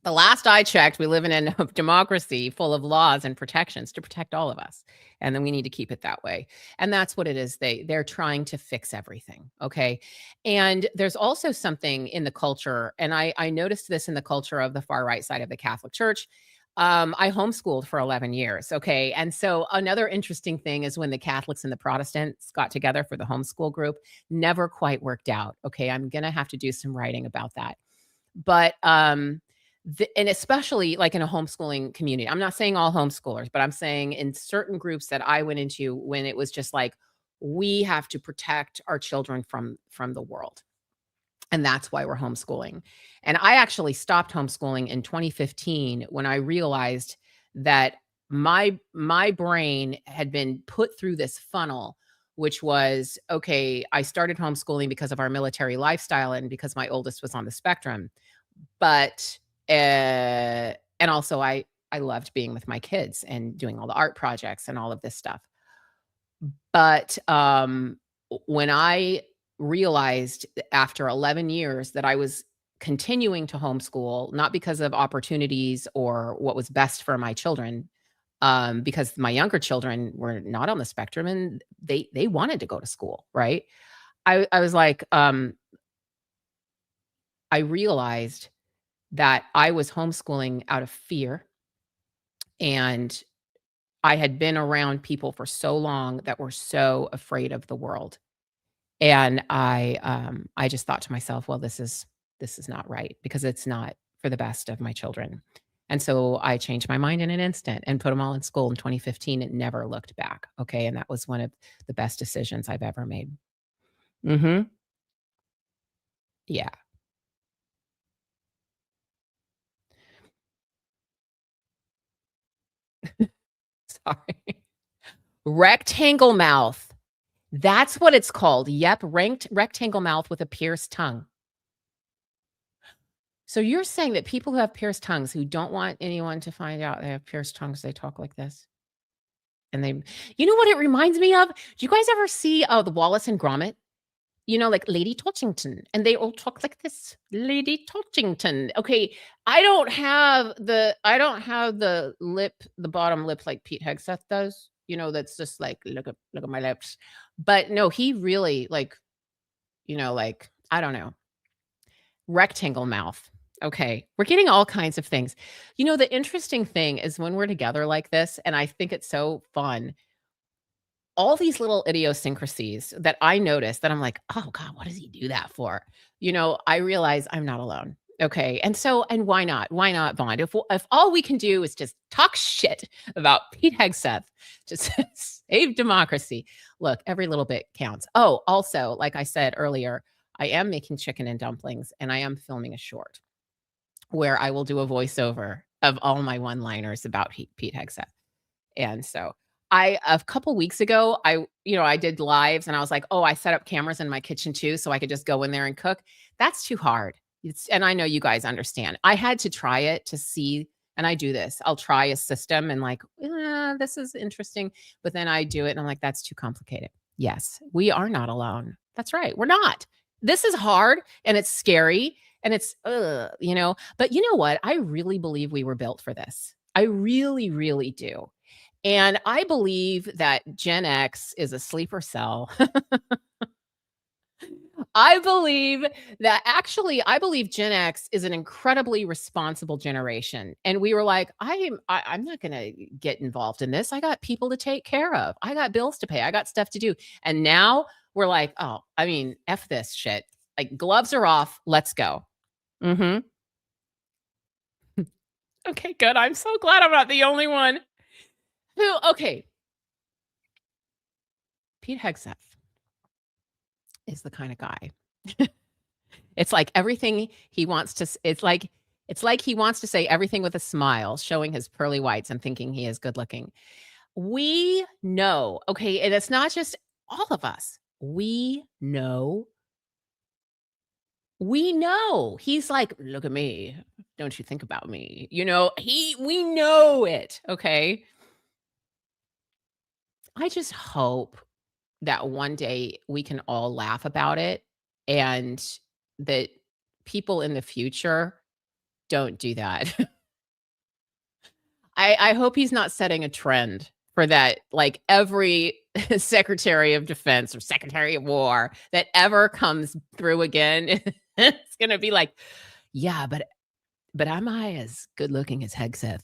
the last I checked, we live in a democracy full of laws and protections to protect all of us. And then we need to keep it that way. And that's what it is. They're trying to fix everything. Okay. And there's also something in the culture, and I noticed this in the culture of the far right side of the Catholic Church. I homeschooled for 11 years. Okay. And so another interesting thing is when the Catholics and the Protestants got together for the homeschool group, never quite worked out. Okay. I'm going to have to do some writing about that. But and especially like in a homeschooling community. I'm not saying all homeschoolers, but I'm saying in certain groups that I went into when it was just like we have to protect our children from the world. And that's why we're homeschooling. And I actually stopped homeschooling in 2015 when I realized that my brain had been put through this funnel, which was okay, I started homeschooling because of our military lifestyle and because my oldest was on the spectrum. But and also I loved being with my kids and doing all the art projects and all of this stuff. But when I realized after 11 years that I was continuing to homeschool, not because of opportunities or what was best for my children, because my younger children were not on the spectrum and they wanted to go to school, right? I was like, I realized that I was homeschooling out of fear, and I had been around people for so long that were so afraid of the world. And I just thought to myself, well, this is not right because it's not for the best of my children. And so I changed my mind in an instant and put them all in school in 2015. It never looked back. Okay. And that was one of the best decisions I've ever made. Hmm. Yeah. Sorry. Rectangle mouth. That's what it's called. Yep. Ranked rectangle mouth with a pierced tongue. So you're saying that people who have pierced tongues, who don't want anyone to find out they have pierced tongues, they talk like this? And they you know what it reminds me of? Do you guys ever see, the Wallace and Gromit? You know, like Lady Tolchington, and they all talk like this, "Lady Tolchington." Okay, I don't have the lip, the bottom lip like Pete Hegseth does, that's just like, "Look at my lips." But no, he really, like, I don't know. Rectangle mouth. Okay. We're getting all kinds of things. The interesting thing is when we're together like this, and I think it's so fun, all these little idiosyncrasies that I notice that I'm like, oh God, what does he do that for? I realize I'm not alone. Okay. And why not? Why not bond? If all we can do is just talk shit about Pete Hegseth to save democracy, look, every little bit counts. Oh, also, like I said earlier, I am making chicken and dumplings and I am filming a short where I will do a voiceover of all my one-liners about Pete Hegseth. And so a couple weeks ago, I did lives and I was like, "Oh, I set up cameras in my kitchen too so I could just go in there and cook." That's too hard. And I know you guys understand. I had to try it to see, and I do this. I'll try a system and like, this is interesting, but then I do it and I'm like, that's too complicated. Yes, we are not alone. That's right. We're not. This is hard and it's scary and it's but you know what? I really believe we were built for this. I really, really do. And I believe that Gen X is a sleeper cell. I believe Gen X is an incredibly responsible generation. And we were like, I'm not gonna get involved in this. I got people to take care of. I got bills to pay. I got stuff to do. And now we're like, oh, I mean, F this shit. Like gloves are off. Let's go. Hmm. Okay, good. I'm so glad I'm not the only one okay. Pete Hegseth is the kind of guy. It's like everything he wants to it's like he wants to say everything with a smile, showing his pearly whites and thinking he is good looking. We know, okay, and it's not just all of us. We know. He's like, "Look at me. don't you think about me? You know, we know it, okay? I just hope that one day we can all laugh about it and that people in the future don't do that. I hope he's not setting a trend for that, like, every Secretary of Defense or Secretary of War that ever comes through again, it's gonna be like, "Yeah, but am I as good looking as Hegseth?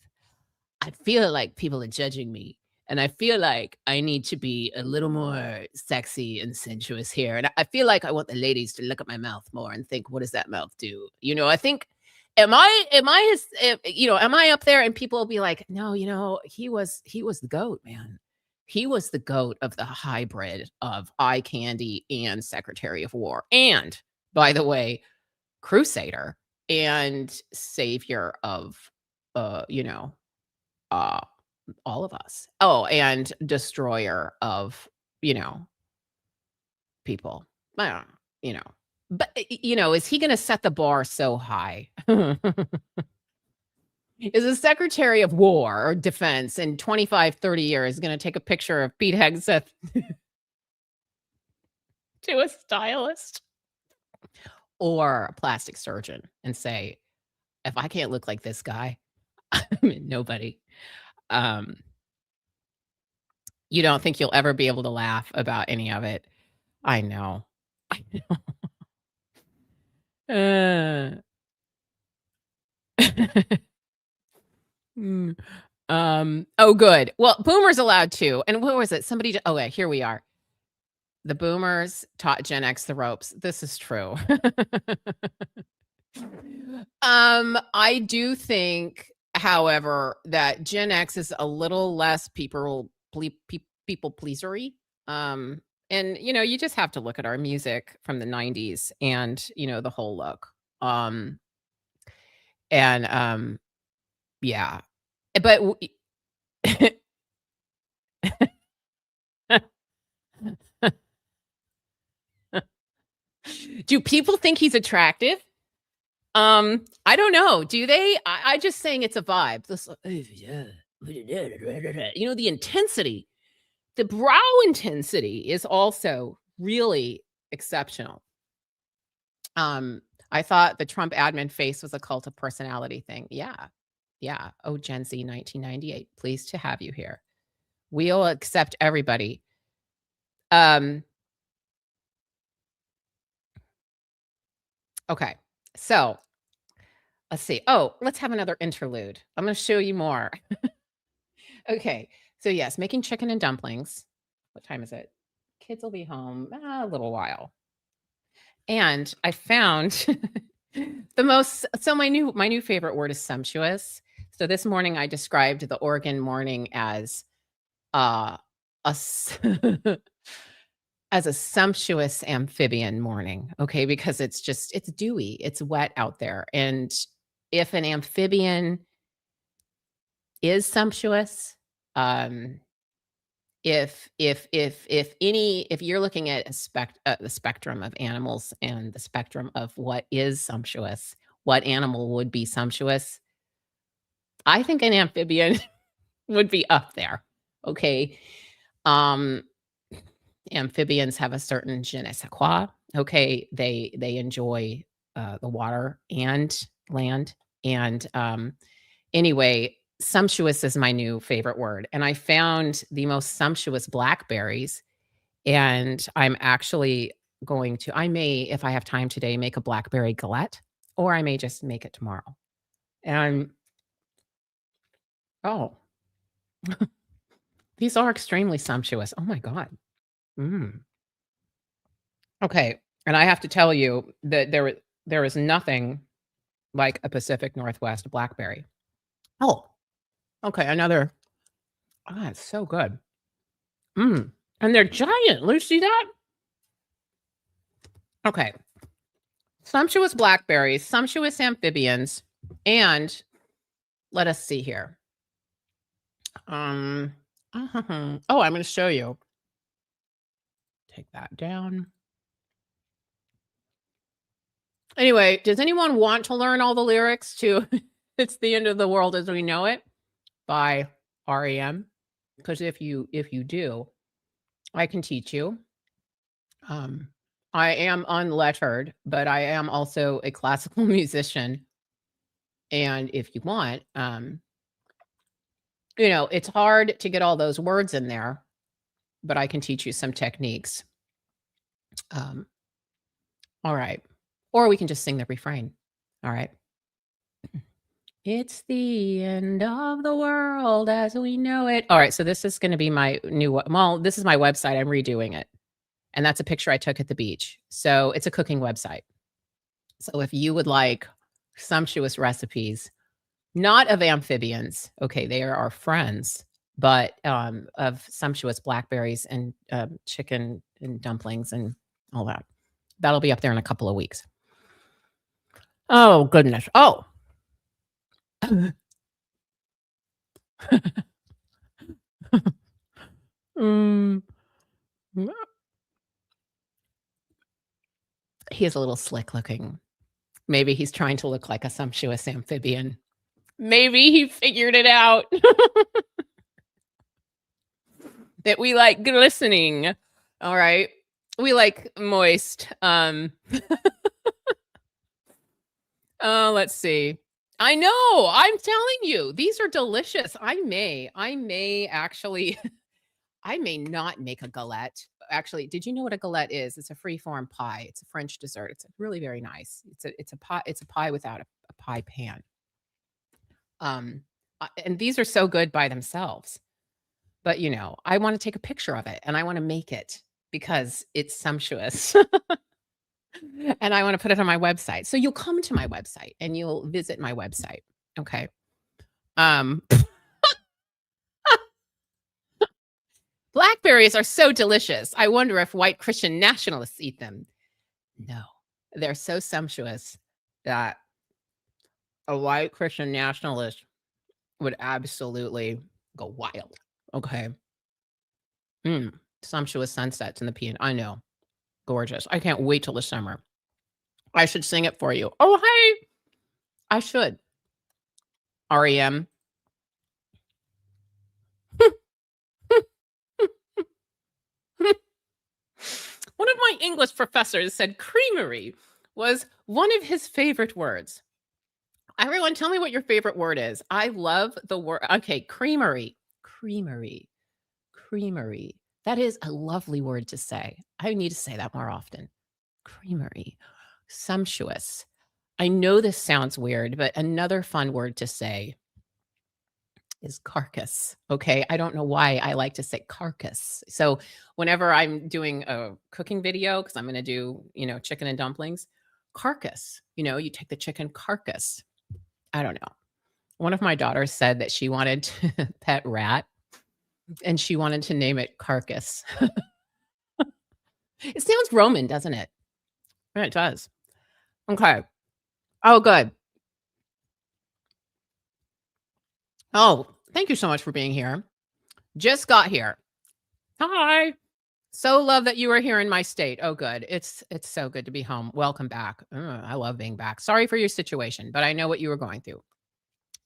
I feel like people are judging me, and I feel like I need to be a little more sexy and sensuous here, and I feel like I want the ladies to look at my mouth more and think, 'What does that mouth do?'" You know, I think am I his am I up there and people will be like, "No, he was the GOAT, man. He was the GOAT of the hybrid of eye candy and Secretary of War, and, by the way, Crusader and savior of, uh, you know, uh, all of us. Oh, and destroyer of, you know, people. Uh, you know. But is he gonna set the bar so high? Is a Secretary of War or Defense in 25, 30 years gonna take a picture of Pete Hegseth to a stylist or a plastic surgeon and say, "If I can't look like this guy, I mean, nobody." Um, you don't think you'll ever be able to laugh about any of it. I know. I know. Mm, oh, good. Well, boomers allowed too. And what was it? Okay, here we are. The boomers taught Gen X the ropes. This is true. I do think, however, that Gen X is a little less people pleasery. Um, and you just have to look at our music from the 90s and, the whole look. And yeah. But do people think he's attractive? I don't know. Do they? I just saying it's a vibe. Yeah. The intensity, the brow intensity is also really exceptional. I thought the Trump admin face was a cult of personality thing. Yeah. Yeah. Oh, Gen Z 1998. Pleased to have you here. We'll accept everybody. Okay. So let's see. Oh, let's have another interlude. I'm going to show you more. Okay. So, yes, making chicken and dumplings. What time is it? Kids will be home a little while. And I found my new favorite word is sumptuous. So this morning I described the Oregon morning as uh a s- as a sumptuous amphibian morning, okay? Because it's dewy, it's wet out there. And if an amphibian is sumptuous, um if you're looking at the spectrum of animals and the spectrum of what is sumptuous, what animal would be sumptuous, I think an amphibian would be up there. Okay. Um Amphibians have a certain je ne sais quoi. Okay, they enjoy the water and land. And anyway, sumptuous is my new favorite word. And I found the most sumptuous blackberries. And I'm actually I may, if I have time today, make a blackberry galette, or I may just make it tomorrow. And oh, these are extremely sumptuous. Oh my God. Mm. Okay. And I have to tell you that there is nothing like a Pacific Northwest blackberry. Oh, okay. Another. Oh, it's so good. Mm. And they're giant. You see that? Okay. Sumptuous blackberries, sumptuous amphibians, and let us see here. Um, oh, I'm gonna show you. Take that down. Anyway, does anyone want to learn all the lyrics to It's the End of the World as We Know It by REM? Because if you do, I can teach you. I am unlettered, but I am also a classical musician. And if you want, it's hard to get all those words in there, but I can teach you some techniques. All right. Or we can just sing the refrain. All right. It's the end of the world as we know it. All right. So this is going to be my new, this is my website. I'm redoing it. And that's a picture I took at the beach. So it's a cooking website. So if you would like sumptuous recipes, not of amphibians, okay, they are our friends, but of sumptuous blackberries and chicken and dumplings and all that. That'll be up there in a couple of weeks. Oh, goodness. Oh. He is a little slick looking. Maybe he's trying to look like a sumptuous amphibian. Maybe he figured it out. That we like glistening. All right. We like moist. Let's see. I know. I'm telling you, these are delicious. I may actually I may not make a galette. Actually, did you know what a galette is? It's a free-form pie. It's a French dessert. It's really very nice. It's a pie without a pie pan. And these are so good by themselves. But I want to take a picture of it and I want to make it because it's sumptuous. And I want to put it on my website. So you'll come to my website and you'll visit my website. Okay. Blackberries are so delicious. I wonder if white Christian nationalists eat them. No, they're so sumptuous that a white Christian nationalist would absolutely go wild. Okay. Sumptuous sunsets in the peon. I know. Gorgeous. I can't wait till the summer. I should sing it for you. Oh, hey. I should. REM. One of my English professors said creamery was one of his favorite words. Everyone, tell me what your favorite word is. I love the word. Okay, creamery. Creamery. Creamery. That is a lovely word to say. I need to say that more often. Creamery. Sumptuous. I know this sounds weird, but another fun word to say is carcass. Okay. I don't know why I like to say carcass. So whenever I'm doing a cooking video, because I'm going to do, chicken and dumplings, carcass, you take the chicken carcass. I don't know. One of my daughters said that she wanted to pet rat and she wanted to name it Carcass. It sounds Roman, doesn't it? Yeah, it does. Okay. Oh, good. Oh, thank you so much for being here. Just got here. Hi. So love that you are here in my state. Oh, good. It's so good to be home. Welcome back. I love being back. Sorry for your situation, but I know what you were going through.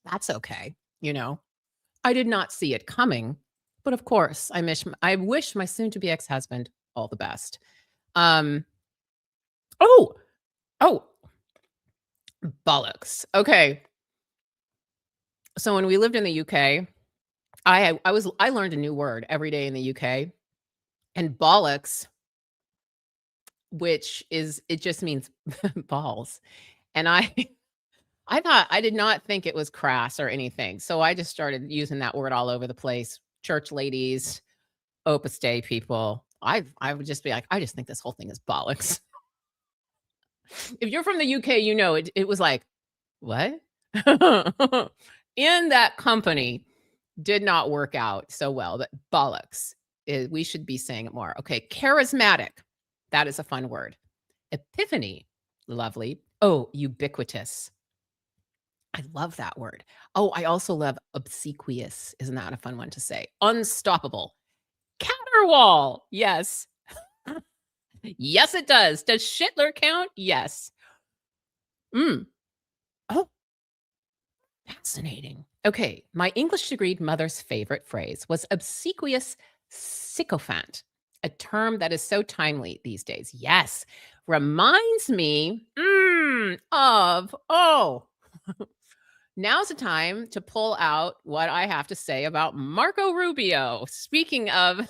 That's okay. I did not see it coming, but of course, I wish my soon-to-be ex-husband all the best. Oh, bollocks. Okay. So when we lived in the UK, I learned a new word every day in the UK, and bollocks, which it just means balls. And I did not think it was crass or anything. So I just started using that word all over the place. Church ladies, Opus Dei people. I would just be like, I just think this whole thing is bollocks. If you're from the UK, it was like, what? In that company did not work out so well, but bollocks. We should be saying it more. Okay, charismatic. That is a fun word. Epiphany. Lovely. Oh, ubiquitous. I love that word. Oh, I also love obsequious. Isn't that a fun one to say? Unstoppable. Caterwaul. Yes. Yes, it does. Does Schindler count? Yes. Mm. Oh, fascinating. Okay, my English degreed mother's favorite phrase was obsequious sycophant, a term that is so timely these days. Yes, reminds me of, oh, now's the time to pull out what I have to say about Marco Rubio. Speaking of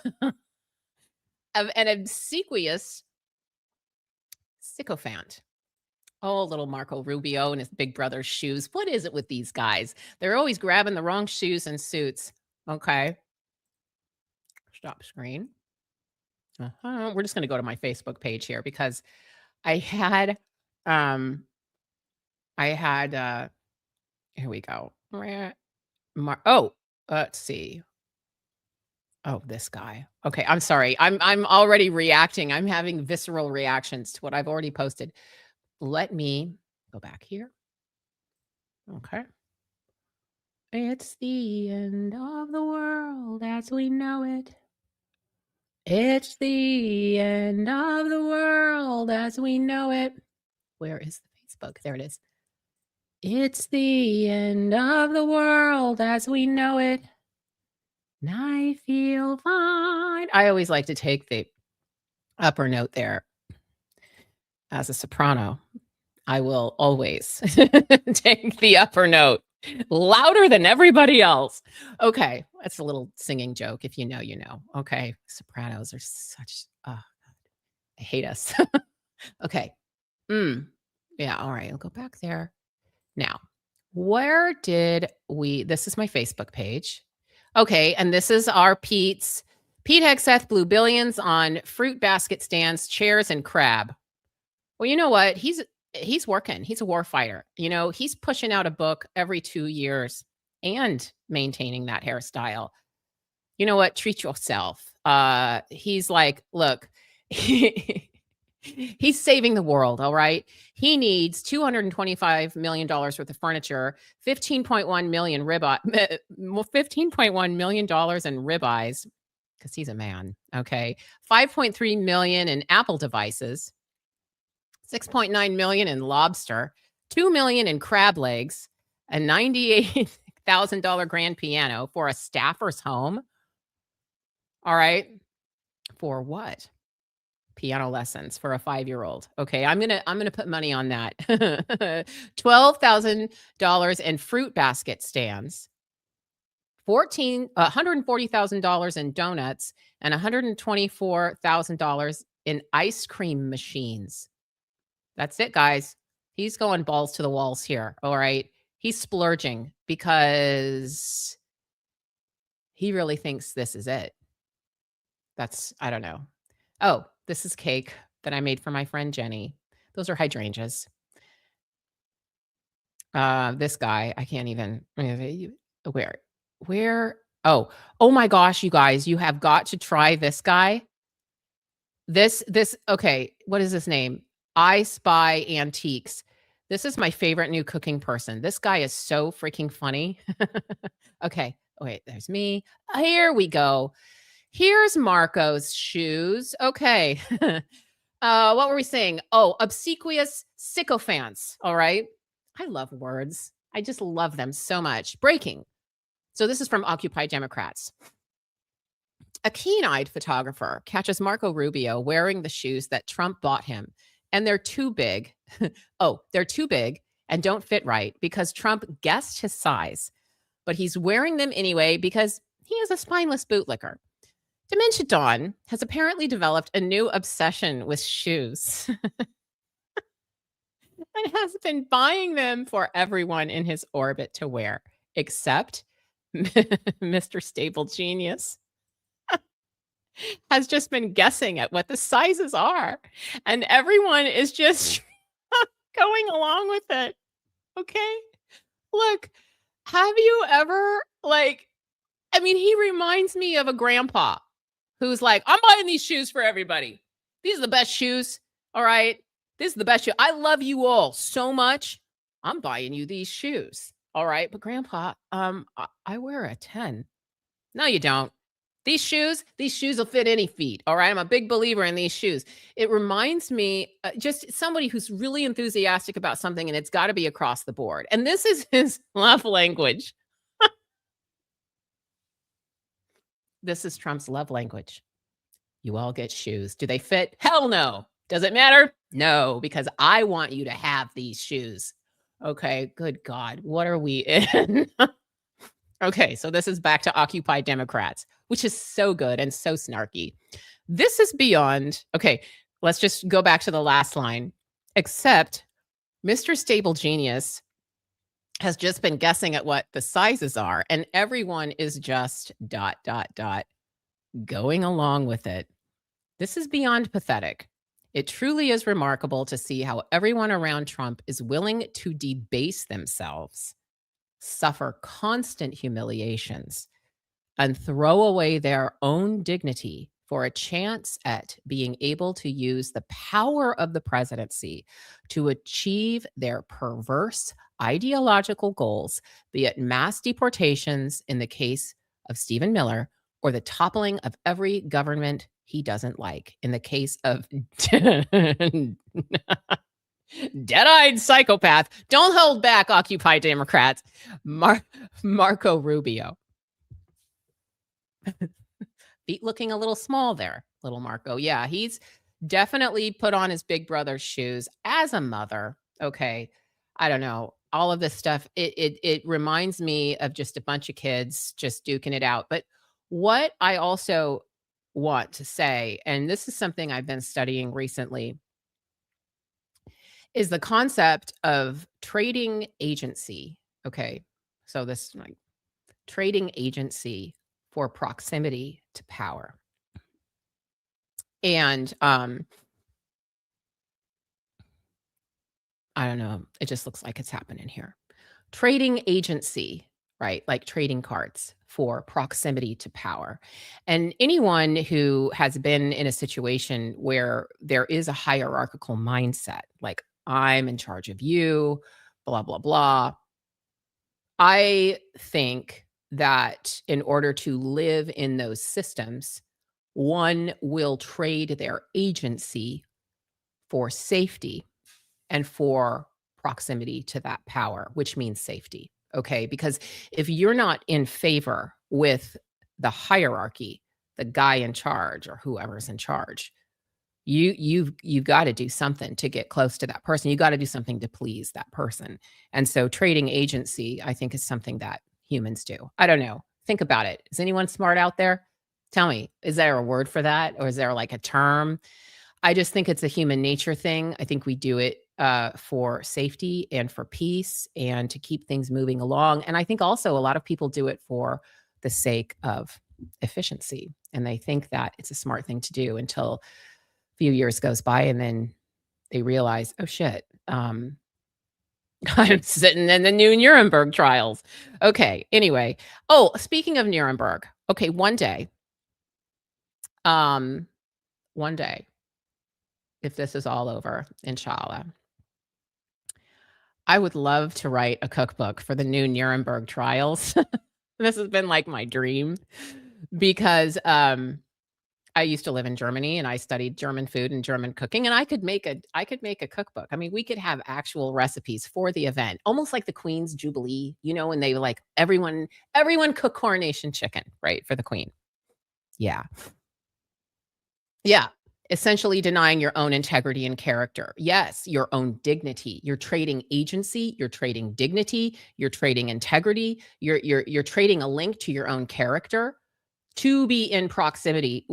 an obsequious sycophant. Oh, little Marco Rubio and his big brother's shoes. What is it with these guys? They're always grabbing the wrong shoes and suits. Okay. Stop screen. We're just going to go to my Facebook page here because I had, um, here we go. Let's see. Oh, this guy. Okay. I'm sorry. I'm already reacting. I'm having visceral reactions to what I've already posted. Let me go back here. Okay. It's the end of the world as we know it. It's the end of the world as we know it. Where is the Facebook? There it is. It's the end of the world as we know it. And I feel fine. I always like to take the upper note there as a soprano. I will always take the upper note louder than everybody else. Okay, that's a little singing joke. If you know, you know. Okay, sopranos are such, I hate us. Okay. Yeah, all right, I'll go back there. Now, where did this is my Facebook page. Okay, and this is our Pete Hegseth blew billions on fruit basket stands, chairs, and crab. Well, you know what? He's working. He's a war fighter. You know, he's pushing out a book every 2 years and maintaining that hairstyle. You know what? Treat yourself. He's like, look, he's saving the world, all right? He needs $225 million worth of furniture, $15.1 million in ribeyes, because he's a man, okay? $5.3 million in Apple devices, $6.9 million in lobster, $2 million in crab legs, a $98,000 grand piano for a staffer's home. All right. For what? Piano lessons for a 5-year-old. Okay, I'm gonna put money on that. $12,000 in fruit basket stands, $140,000 in donuts, and $124,000 in ice cream machines. That's it, guys. He's going balls to the walls here. All right. He's splurging because he really thinks this is it. I don't know. Oh, this is cake that I made for my friend Jenny. Those are hydrangeas. This guy, I can't even, where? Oh my gosh, you guys, you have got to try this guy. Okay, what is his name? I Spy Antiques. This is my favorite new cooking person. This guy is so freaking funny. Okay, wait, there's me. Here we go. Here's Marco's shoes. Okay. What were we saying? Oh, obsequious sycophants. All right. I love words. I just love them so much. Breaking. So this is from Occupy Democrats. A keen-eyed photographer catches Marco Rubio wearing the shoes that Trump bought him, and they're too big. They're too big and don't fit right because Trump guessed his size, but he's wearing them anyway because he is a spineless bootlicker. Dementia Dawn has apparently developed a new obsession with shoes and has been buying them for everyone in his orbit to wear, except Mr. Stable Genius has just been guessing at what the sizes are, and everyone is just going along with it. Okay? Look, have you ever, he reminds me of a grandpa who's like, I'm buying these shoes for everybody. These are the best shoes. All right. This is the best shoe. I love you all so much. I'm buying you these shoes. All right. But grandpa, I wear a 10. No, you don't. These shoes will fit any feet. All right. I'm a big believer in these shoes. It reminds me just somebody who's really enthusiastic about something and it's got to be across the board. And this is his love language. This is Trump's love language. You all get shoes. Do they fit? Hell no. Does it matter? No, because I want you to have these shoes. Okay. Good God. What are we in? Okay, so this is back to Occupy Democrats, which is so good and so snarky. This is beyond. Okay, let's just go back to the last line. Except Mr. Stable Genius has just been guessing at what the sizes are, and everyone is just ... going along with it. This is beyond pathetic. It truly is remarkable to see how everyone around Trump is willing to debase themselves, suffer constant humiliations, and throw away their own dignity for a chance at being able to use the power of the presidency to achieve their perverse ideological goals, be it mass deportations in the case of Stephen Miller, or the toppling of every government he doesn't like in the case of dead-eyed psychopath. Don't hold back, Occupy Democrats. Marco Rubio. Feet looking a little small there, little Marco. Yeah, he's definitely put on his big brother's shoes as a mother. Okay, I don't know. All of this stuff, it reminds me of just a bunch of kids just duking it out. But what I also want to say, and this is something I've been studying recently, is the concept of trading agency. Okay. So this like trading agency for proximity to power. And I don't know, it just looks like it's happening here. Trading agency, right? Like trading cards for proximity to power. And anyone who has been in a situation where there is a hierarchical mindset, like I'm in charge of you, blah, blah, blah. I think that in order to live in those systems, one will trade their agency for safety and for proximity to that power, which means safety. Okay. Because if you're not in favor with the hierarchy, the guy in charge or whoever's in charge, you've got to do something to get close to that person. You got to do something to please that person. And so trading agency, I think, is something that humans do. I don't know. Think about it. Is anyone smart out there? Tell me, is there a word for that? Or is there like a term? I just think it's a human nature thing. I think we do it for safety and for peace and to keep things moving along. And I think also a lot of people do it for the sake of efficiency. And they think that it's a smart thing to do until a few years goes by and then they realize, oh shit, I'm sitting in the new Nuremberg trials. Okay. Anyway. Oh, speaking of Nuremberg. Okay. One day, if this is all over, inshallah, I would love to write a cookbook for the new Nuremberg trials. This has been like my dream because I used to live in Germany and I studied German food and German cooking, and I could make a cookbook. I mean, we could have actual recipes for the event, almost like the Queen's Jubilee, when they like everyone cook coronation chicken, right, for the Queen. Yeah. Yeah. Essentially denying your own integrity and character. Yes, your own dignity. You're trading agency, you're trading dignity, you're trading integrity, you're trading a link to your own character to be in proximity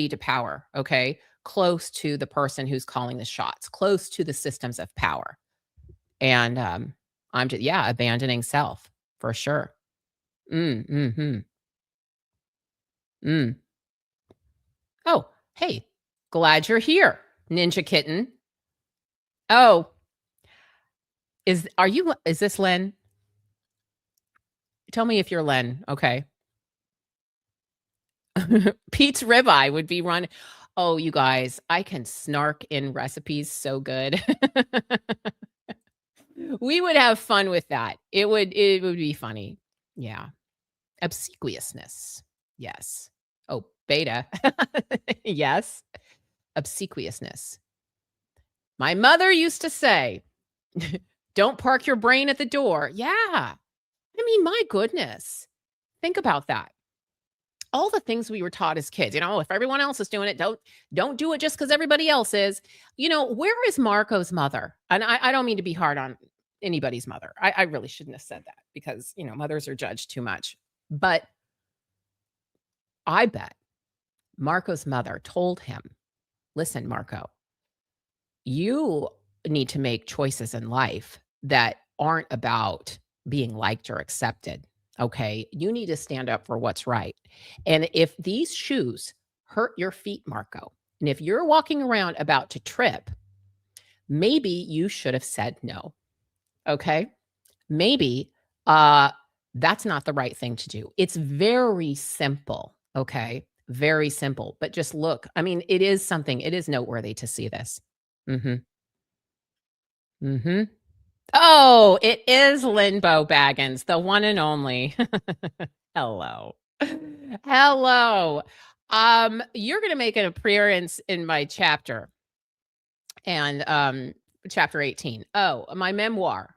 to power, okay? Close to the person who's calling the shots, close to the systems of power. And I'm just abandoning self for sure. Mhm. Mm. Oh, hey, glad you're here, Ninja Kitten. Oh, is this Len? Tell me if you're Len, okay. Pete's ribeye would be run. Oh, you guys, I can snark in recipes so good. We would have fun with that. It would be funny. Yeah. Obsequiousness. Yes. Oh, beta. Yes. Obsequiousness. My mother used to say, "Don't park your brain at the door." Yeah. I mean, my goodness. Think about that. All the things we were taught as kids, if everyone else is doing it, don't do it just because everybody else is. Where is Marco's mother? And I don't mean to be hard on anybody's mother. I really shouldn't have said that because, mothers are judged too much. But I bet Marco's mother told him, "Listen, Marco, you need to make choices in life that aren't about being liked or accepted. Okay. You need to stand up for what's right. And if these shoes hurt your feet, Marco, and if you're walking around about to trip, maybe you should have said no. Okay. Maybe that's not the right thing to do. It's very simple. Okay. Very simple. But just look, I mean, it is noteworthy to see this. Mm-hmm. Mm-hmm. Oh, it is Linbo Baggins, the one and only. Hello. Hello. You're gonna make an appearance in my chapter and chapter 18. Oh, my memoir.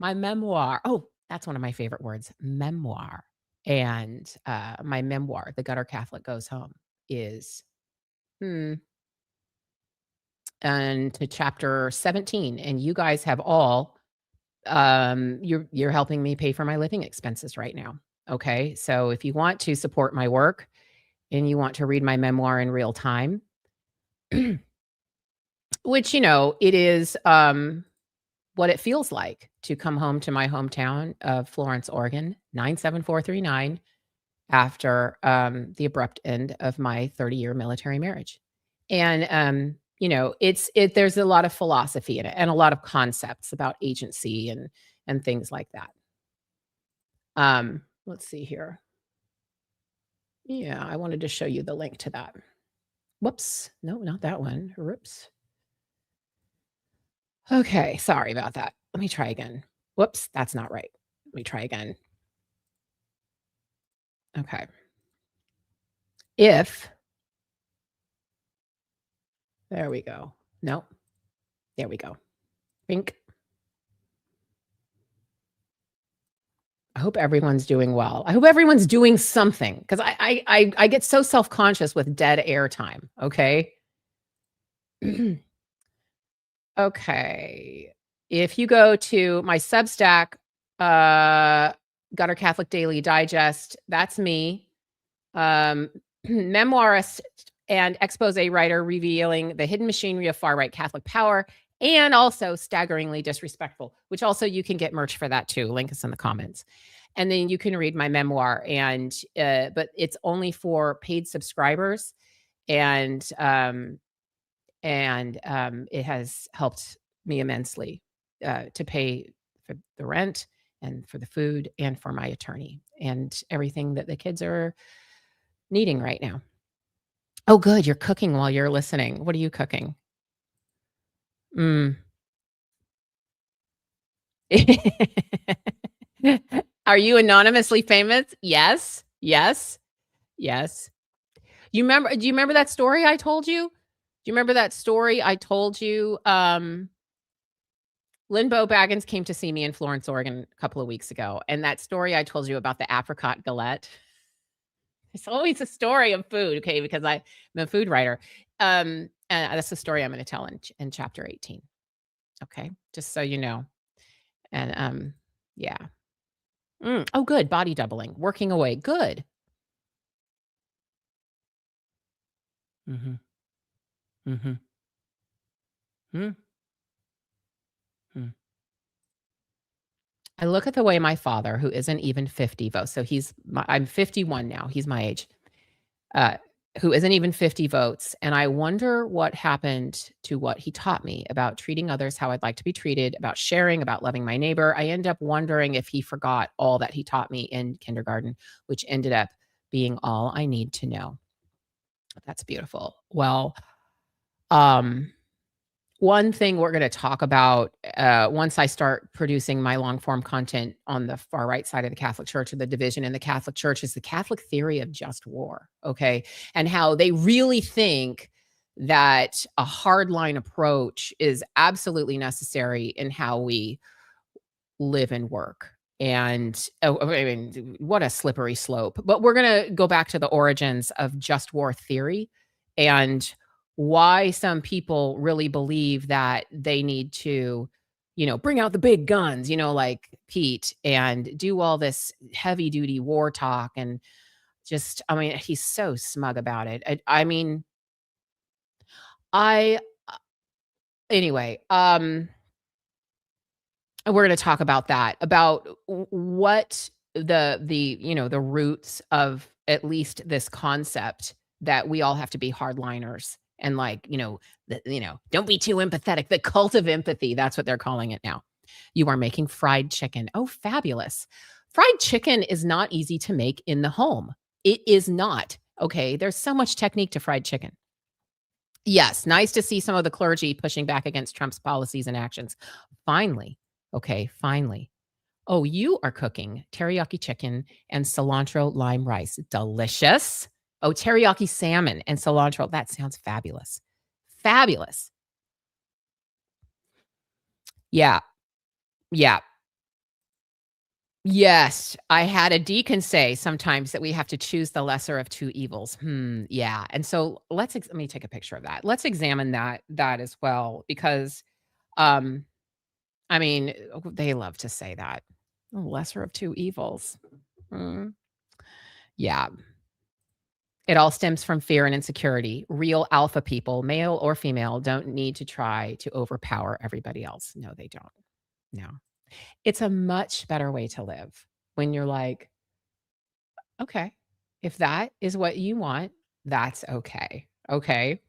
My memoir. Oh, that's one of my favorite words, memoir. And my memoir, The Gutter Catholic Goes Home, is and to chapter 17. And you guys have all you're helping me pay for my living expenses right now. Okay. So if you want to support my work and you want to read my memoir in real time, which it is what it feels like to come home to my hometown of Florence, Oregon, 97439 after the abrupt end of my 30-year military marriage. And there's a lot of philosophy in it and a lot of concepts about agency and things like that. Let's see here. Yeah, I wanted to show you the link to that. Whoops. No, not that one. Whoops. Okay, sorry about that. Let me try again. Whoops, that's not right. Let me try again. Okay. There we go. No. There we go. Pink. I hope everyone's doing well. I hope everyone's doing something because I get so self-conscious with dead air time. Okay. Okay. If you go to my Substack, Gutter Catholic Daily Digest, that's me. Memoirist and expose writer revealing the hidden machinery of far right Catholic power and also staggeringly disrespectful, which also you can get merch for that too. Link is in the comments. And then you can read my memoir but it's only for paid subscribers. And it has helped me immensely to pay for the rent and for the food and for my attorney and everything that the kids are needing right now. Oh, good. You're cooking while you're listening. What are you cooking? Are you anonymously famous? Yes. Yes. Yes. Do you remember that story I told you? Do you remember that story I told you? Linbo Baggins came to see me in Florence, Oregon a couple of weeks ago. And that story I told you about the apricot galette. It's always a story of food, okay, because I'm a food writer. And that's the story I'm going to tell in chapter 18. Okay, just so you know. And yeah. Oh, good. Body doubling, working away. Good. Mm-hmm. Mm-hmm. Mm-hmm. I look at the way my father, who isn't even 50 votes, so I'm 51 now. He's my age. Who isn't even 50 votes. And I wonder what happened to what he taught me about treating others how I'd like to be treated, about sharing, about loving my neighbor. I end up wondering if he forgot all that he taught me in kindergarten, which ended up being all I need to know. That's beautiful. Well, One thing we're gonna talk about, once I start producing my long form content on the far right side of the Catholic Church, or the division in the Catholic Church, is the Catholic theory of just war, okay? And how they really think that a hardline approach is absolutely necessary in how we live and work. And I mean, what a slippery slope. But we're going to go back to the origins of just war theory and why some people really believe that they need to, bring out the big guns, like Pete, and do all this heavy duty war talk. And just, I mean, he's so smug about it. I mean, I, anyway, and we're gonna talk about that, about what the roots of at least this concept that we all have to be hardliners and, like, don't be too empathetic. The cult of empathy, that's what they're calling it now. You are making fried chicken. Oh, fabulous. Fried chicken is not easy to make in the home. It is not. Okay, there's so much technique to fried chicken. Yes, nice to see some of the clergy pushing back against Trump's policies and actions. Finally. Okay, finally. Oh, you are cooking teriyaki chicken and cilantro lime rice. Delicious. Oh, teriyaki salmon and cilantro. That sounds fabulous. Fabulous. Yeah. Yeah. Yes, I had a deacon say sometimes that we have to choose the lesser of two evils. Yeah. And so let me take a picture of that. Let's examine that as well, because um I mean, they love to say that. "Oh, lesser of two evils." Mm, yeah. It all stems from fear and insecurity. Real alpha people, male or female, don't need to try to overpower everybody else. No, they don't. No. It's a much better way to live when you're like, "Okay, if that is what you want, that's okay." Okay?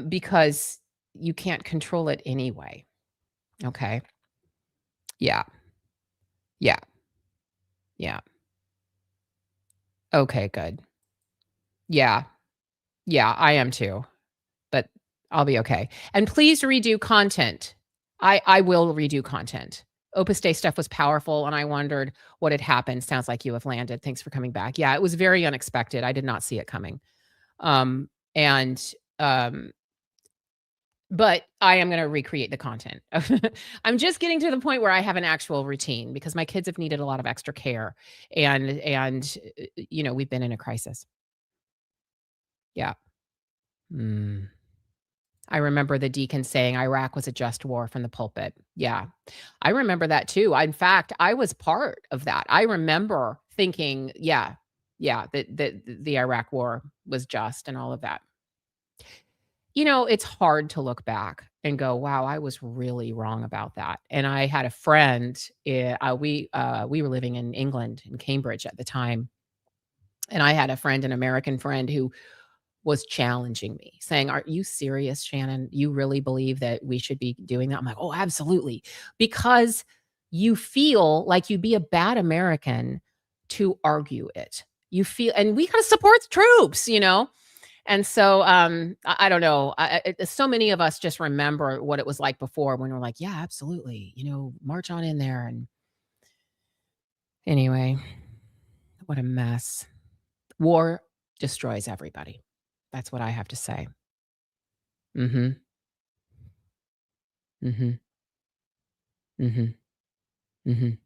Because you can't control it anyway. Okay? Yeah. Yeah. Yeah. Okay, good. Yeah. Yeah, I am too, but I'll be okay. And please redo content. I will redo content. Opus Dei stuff was powerful, and I wondered what had happened. Sounds like you have landed. Thanks for coming back. Yeah, it was very unexpected. I did not see it coming. And but I am going to recreate the content. I'm just getting to the point where I have an actual routine because my kids have needed a lot of extra care, and we've been in a crisis. Yeah. Mm. I remember the deacon saying Iraq was a just war from the pulpit. Yeah. I remember that too. In fact, I was part of that. I remember thinking, yeah, yeah, that the Iraq war was just and all of that. It's hard to look back and go, "Wow, I was really wrong about that." And I had a friend, we were living in England, in Cambridge at the time, and I had a friend, an American friend, who was challenging me, saying, "Are you serious, Shannon? You really believe that we should be doing that?" I'm like, "Oh, absolutely." Because you feel like you'd be a bad American to argue it. You feel, and we gotta support the troops. And so, I don't know. So many of us just remember what it was like before when we're like, "Yeah, absolutely. March on in there." And anyway, what a mess. War destroys everybody. That's what I have to say. Mhm. Mhm. Mhm. Mhm.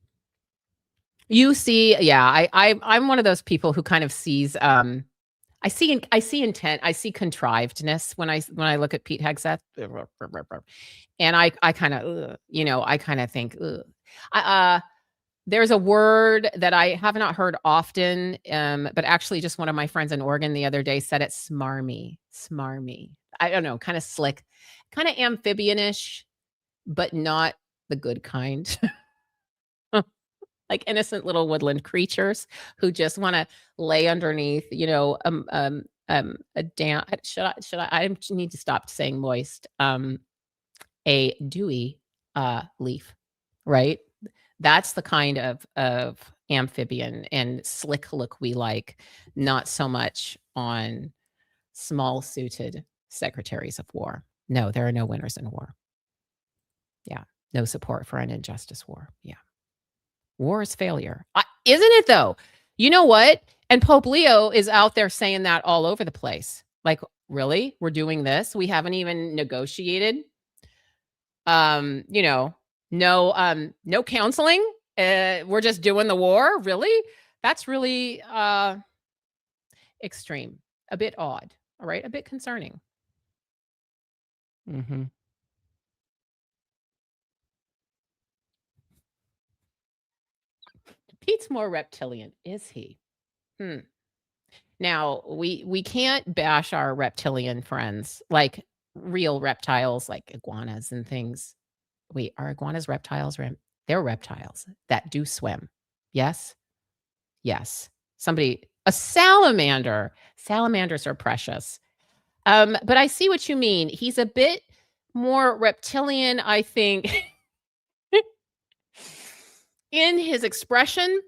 You see, yeah, I'm one of those people who kind of sees, I see intent, I see contrivedness when I look at Pete Hegseth, and I kinda, I kinda think, "Ugh." I There's a word that I have not heard often, but actually just one of my friends in Oregon the other day said it, smarmy, smarmy. I don't know, kinda slick, kinda amphibianish, but not the good kind. Like innocent little woodland creatures who just wanna lay underneath, a damp I need to stop saying moist, a dewy, leaf, right? That's the kind of amphibian and slick look we like, not so much on small suited secretaries of war. No, there are no winners in war. Yeah. No support for an injustice war. Yeah. War is failure. Isn't it though? You know what? And Pope Leo is out there saying that all over the place. Like, really? We're doing this? We haven't even negotiated. You know, no counseling. We're just doing the war. Really? That's really extreme. A bit odd. All right. A bit concerning. Hmm. Pete's more reptilian, is he? Hmm. Now, we can't bash our reptilian friends, like real reptiles, like iguanas and things. Wait, are iguanas reptiles? They're reptiles that do swim. Yes? Yes. A salamander. Salamanders are precious. But I see what you mean. He's a bit more reptilian, I think, in his expression,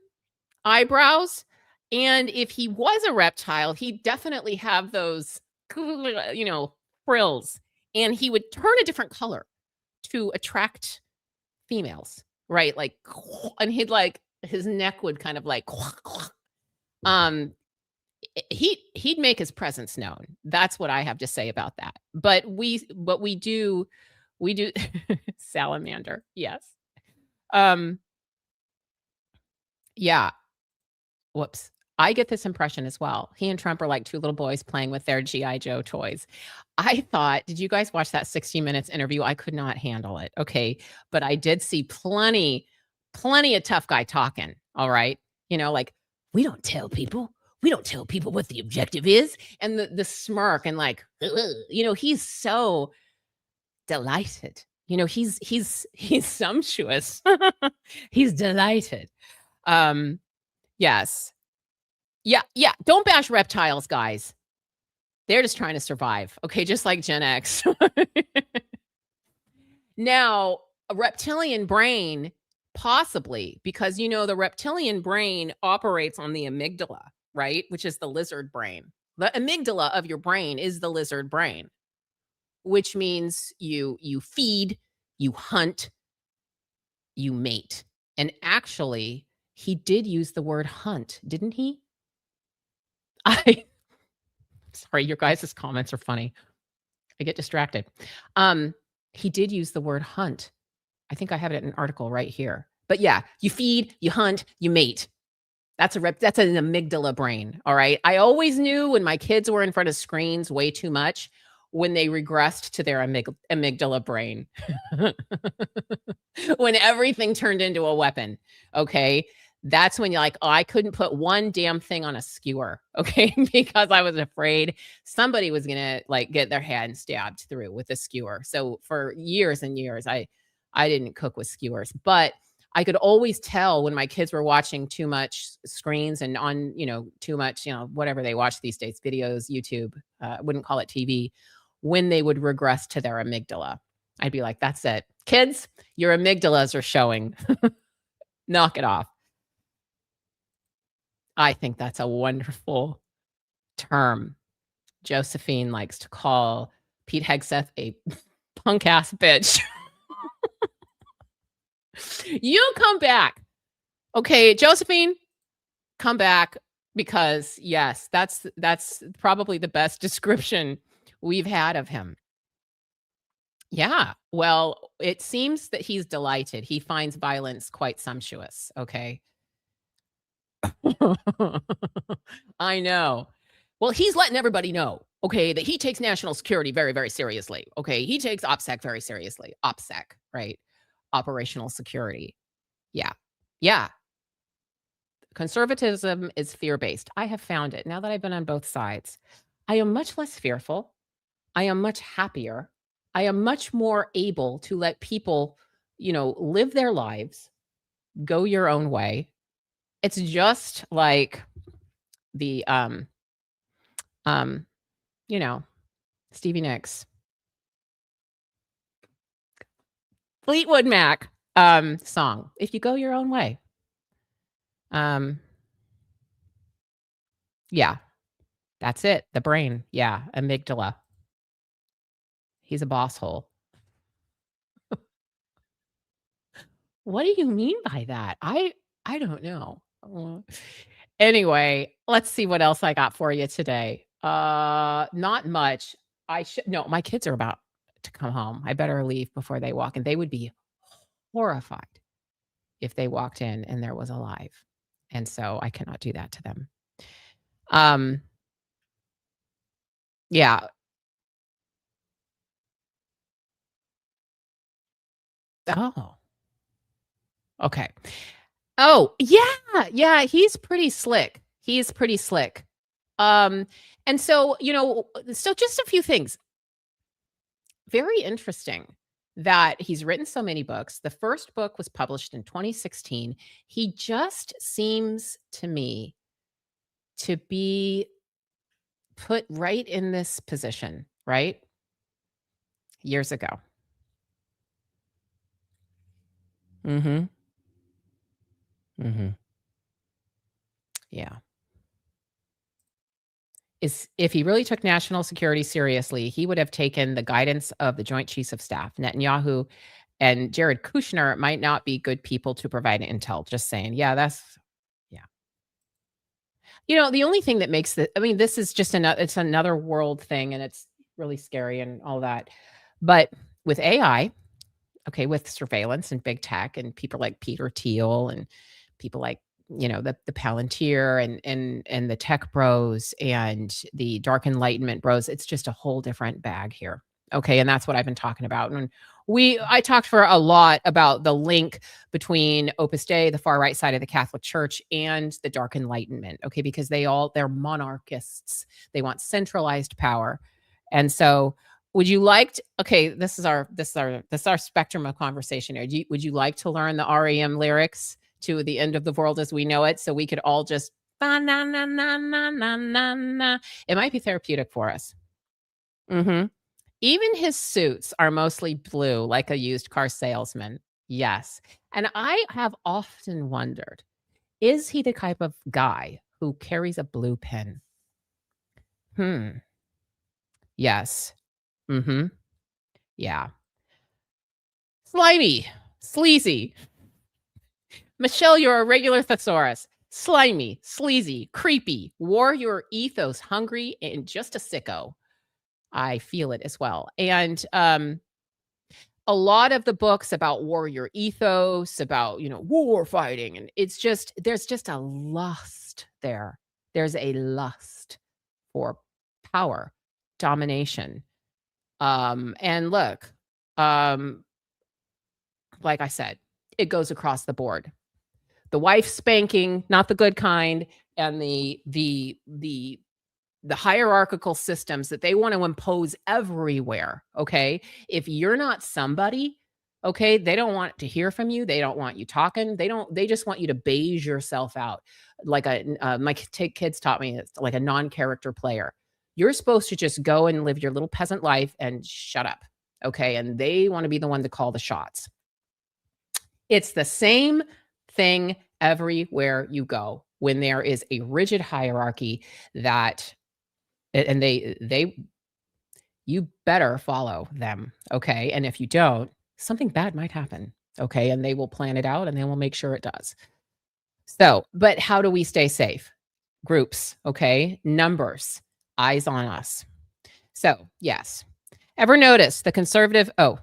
eyebrows. And if he was a reptile, he'd definitely have those, frills. And he would turn a different color to attract females, right? Like, and his neck would kind of like, um, he'd make his presence known. That's what I have to say about that. But we do salamander. Yes. Um, yeah. Whoops. I get this impression as well. He and Trump are like two little boys playing with their GI Joe toys. I thought, did you guys watch that 60 Minutes interview? I could not handle it. Okay. But I did see plenty of tough guy talking. All right. Like, we don't tell people. We don't tell people what the objective is. And the smirk and like, "Ugh," he's so delighted. He's sumptuous. He's delighted. Um, yes. Yeah, yeah, don't bash reptiles, guys. They're just trying to survive, okay, just like Gen X. Now, a reptilian brain, possibly, because, the reptilian brain operates on the amygdala, right? Which is the lizard brain. The amygdala of your brain is the lizard brain, which means you feed, you hunt, you mate. And actually, he did use the word hunt, didn't he? I Sorry, your guys' comments are funny. I get distracted. He did use the word hunt. I think I have it in an article right here. But yeah, you feed, you hunt, you mate. That's an amygdala brain. All right. I always knew when my kids were in front of screens way too much when they regressed to their amygdala brain. When everything turned into a weapon. Okay. That's when you're like, oh, I couldn't put one damn thing on a skewer. Okay. Because I was afraid somebody was going to like get their hand stabbed through with a skewer. So for years and years, I didn't cook with skewers, but I could always tell when my kids were watching too much screens and on, too much, whatever they watch these days, videos, YouTube, wouldn't call it TV, when they would regress to their amygdala. I'd be like, that's it. Kids, your amygdalas are showing. Knock it off. I think that's a wonderful term. Josephine likes to call Pete Hegseth a punk ass bitch. You come back. Okay, Josephine, come back because yes, that's probably the best description we've had of him. Yeah. Well, it seems that he's delighted. He finds violence quite sumptuous. Okay. I know. Well, he's letting everybody know, okay, that he takes national security very, very seriously. Okay. He takes OPSEC very seriously. OPSEC, right? Operational security. Yeah. Yeah. Conservatism is fear based. I have found it now that I've been on both sides. I am much less fearful. I am much happier. I am much more able to let people, live their lives, go your own way. It's just like the um, you know, Stevie Nicks, Fleetwood Mac song. If you go your own way. Um, yeah, that's it. The brain. Yeah, amygdala. He's a boss hole. What do you mean by that? I don't know. Anyway, let's see what else I got for you today. Not much. I should no, my kids are about to come home. I better leave before they walk in. They would be horrified if they walked in and there was a live. And so I cannot do that to them. Um, yeah. Oh, okay. Oh, yeah, yeah, he's pretty slick. He's pretty slick. Um, and so, so just a few things. Very interesting that he's written so many books. The first book was published in 2016. He just seems to me to be put right in this position, right? Years ago. Mhm. Mhm. Yeah. Is if he really took national security seriously, he would have taken the guidance of the Joint Chiefs of Staff. Netanyahu and Jared Kushner might not be good people to provide intel. Just saying. Yeah, yeah. The only thing that makes I mean, this is just it's another world thing and it's really scary and all that. But with AI, okay, with surveillance and big tech and people like Peter Thiel and people like, the Palantir and the tech bros and the dark enlightenment bros, it's just a whole different bag here. Okay, and that's what I've been talking about. And I talked for a lot about the link between Opus Dei, the far right side of the Catholic Church, and the dark enlightenment. Okay, because they're monarchists. They want centralized power. And so would you like to okay, this is our spectrum of conversation here. Would you like to learn the REM lyrics to "The End of the World as We Know It" so we could all just "Ba na na na na na na na." It might be therapeutic for us. Mhm. Even his suits are mostly blue like a used car salesman. Yes. And I have often wondered, is he the type of guy who carries a blue pen? Hmm. Yes. Mhm. Yeah. Slimy, sleazy. Michelle, you're a regular thesaurus. Slimy, sleazy, creepy, warrior ethos, hungry, and just a sicko. I feel it as well. And a lot of the books about warrior ethos, about, war fighting, and there's just a lust there. There's a lust for power, domination. And look, um, like I said, it goes across the board. The wife spanking, not the good kind, and the hierarchical systems that they want to impose everywhere, okay? If you're not somebody, okay, they don't want to hear from you. They don't want you talking. They just want you to beige yourself out. Like my kids taught me it's like a non-character player. You're supposed to just go and live your little peasant life and shut up, okay? And they want to be the one to call the shots. It's the same thing everywhere you go when there is a rigid hierarchy that and they you better follow them, okay? And if you don't, something bad might happen, okay? And they will plan it out and they will make sure it does. So, but how do we stay safe? Groups, okay? Numbers, eyes on us. So, yes. Ever notice the conservative huh,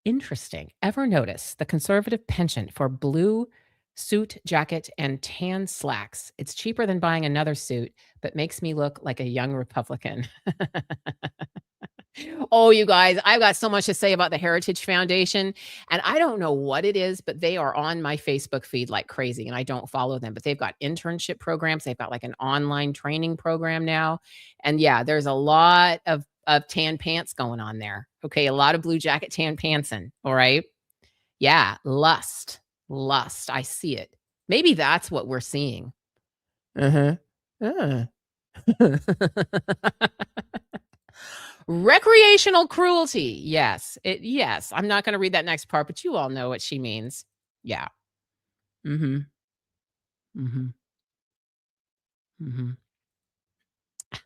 interesting. Ever notice the conservative penchant for blue suit jacket and tan slacks? It's cheaper than buying another suit, but makes me look like a young Republican. Oh, you guys, I've got so much to say about the Heritage Foundation, and I don't know what it is, but they are on my Facebook feed like crazy, and I don't follow them, but they've got internship programs. They've got like an online training program now. And yeah, there's a lot of tan pants going on there. Okay, a lot of blue jacket tan pantsing. All right. Yeah, lust. Lust. I see it. Maybe that's what we're seeing. Uh-huh. Uh. Recreational cruelty. Yes. Yes. I'm not gonna read that next part, but you all know what she means. Yeah. Mhm. Mhm. Mhm.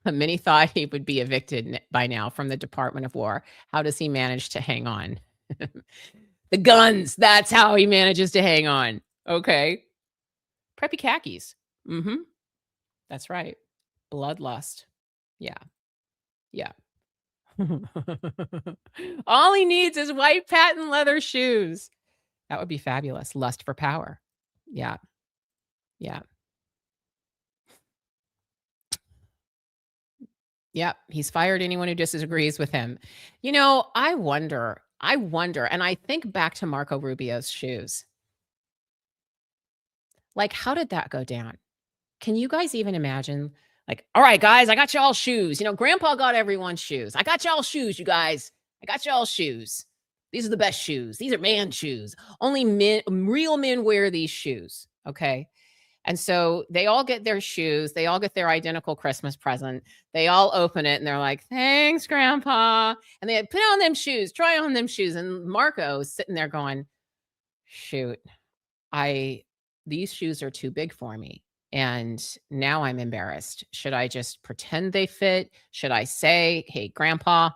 Many thought he would be evicted by now from the Department of War. How does he manage to hang on? The guns, that's how he manages to hang on. Okay. Preppy khakis. Mhm. That's right. Bloodlust. Yeah. Yeah. All he needs is white patent leather shoes. That would be fabulous. Lust for power. Yeah. Yeah. Yep. He's fired anyone who disagrees with him. I wonder, and I think back to Marco Rubio's shoes. Like, how did that go down? Can you guys even imagine? Like, all right, guys, I got y'all shoes. Grandpa got everyone shoes. I got y'all shoes, you guys. I got y'all shoes. These are the best shoes. These are man shoes. Only men, real men wear these shoes. Okay. And so they all get their shoes. They all get their identical Christmas present. They all open it and they're like, thanks, Grandpa. And they put on them shoes, try on them shoes. And Marco's sitting there going, shoot, I these shoes are too big for me. And now I'm embarrassed. Should I just pretend they fit? Should I say, hey, Grandpa?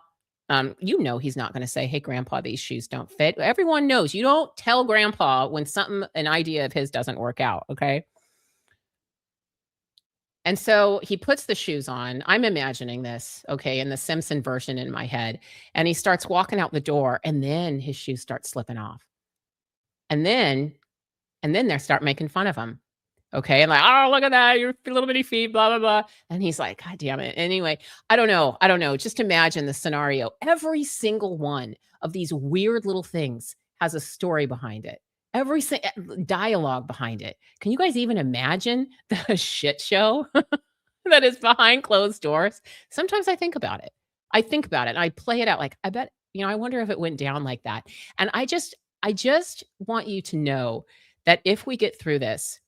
He's not going to say, hey, Grandpa, these shoes don't fit. Everyone knows you don't tell Grandpa when an idea of his doesn't work out. Okay. And so he puts the shoes on. I'm imagining this, okay, in the Simpson version in my head. And he starts walking out the door, and then his shoes start slipping off. And then they start making fun of him. Okay. And like, oh, look at that. Your little bitty feet, blah, blah, blah. And he's like, God damn it. Anyway, I don't know. Just imagine the scenario. Every single one of these weird little things has a story behind it. Dialogue behind it. Can you guys even imagine the shit show that is behind closed doors? Sometimes I think about it. And I play it out like, I bet, I wonder if it went down like that. And I just want you to know that if we get through this,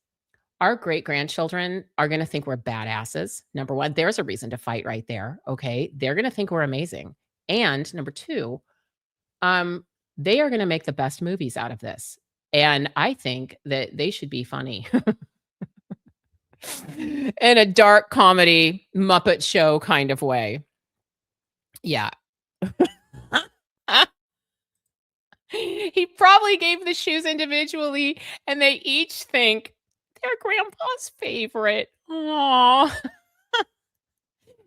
our great-grandchildren are gonna think we're badasses. Number 1, there's a reason to fight right there, okay? They're gonna think we're amazing. And number 2, they are gonna make the best movies out of this. And I think that they should be funny in a dark comedy, Muppet Show kind of way. Yeah. He probably gave the shoes individually, and they each think they're Grandpa's favorite. Aw.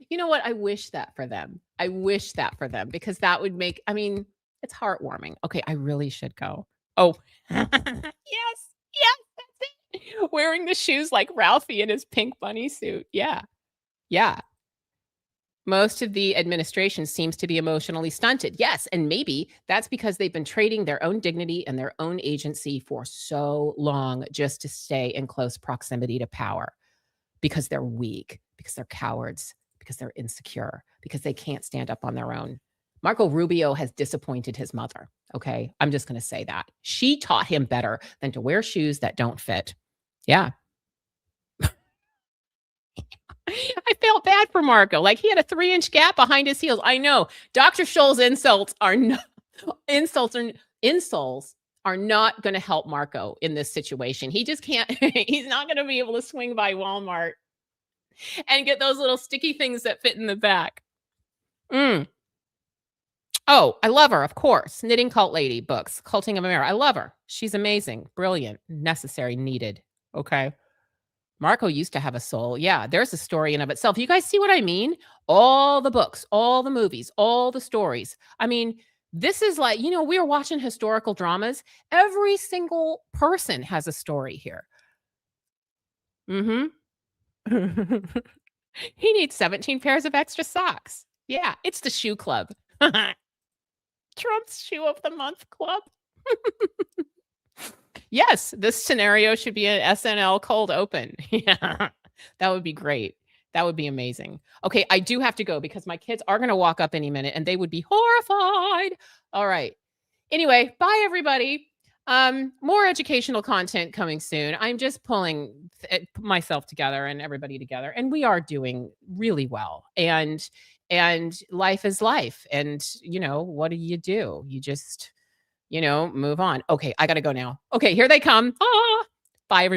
You know what? I wish that for them. Because that would make it's heartwarming. Okay, I really should go. Oh. Yes, that's it. Wearing the shoes like Ralphie in his pink bunny suit. Yeah. Yeah. Most of the administration seems to be emotionally stunted. Yes, and maybe that's because they've been trading their own dignity and their own agency for so long just to stay in close proximity to power, because they're weak, because they're cowards, because they're insecure, because they can't stand up on their own. Marco Rubio has disappointed his mother. Okay. I'm just going to say that. She taught him better than to wear shoes that don't fit. Yeah. I felt bad for Marco. Like, he had a 3-inch gap behind his heels. I know. Dr. Scholl's insults are not insoles are not going to help Marco in this situation. He just can't. He's not going to be able to swing by Walmart and get those little sticky things that fit in the back. Oh, I love her, of course. Knitting Cult Lady books, Culting of America. I love her. She's amazing, brilliant, necessary, needed. Okay. Marco used to have a soul. Yeah, there's a story in of itself. You guys see what I mean? All the books, all the movies, all the stories. This is like, we are watching historical dramas. Every single person has a story here. Mm-hmm. He needs 17 pairs of extra socks. Yeah, it's the shoe club. Trump's Shoe of the Month Club. Yes, this scenario should be an SNL cold open. Yeah, that would be great. That would be amazing. Okay, I do have to go because my kids are going to walk up any minute and they would be horrified. All right. Anyway, bye everybody. More educational content coming soon. I'm just pulling myself together and everybody together, and we are doing really well. And life is life. And what do? You just move on. Okay, I got to go now. Okay, here they come. Ah, bye everybody.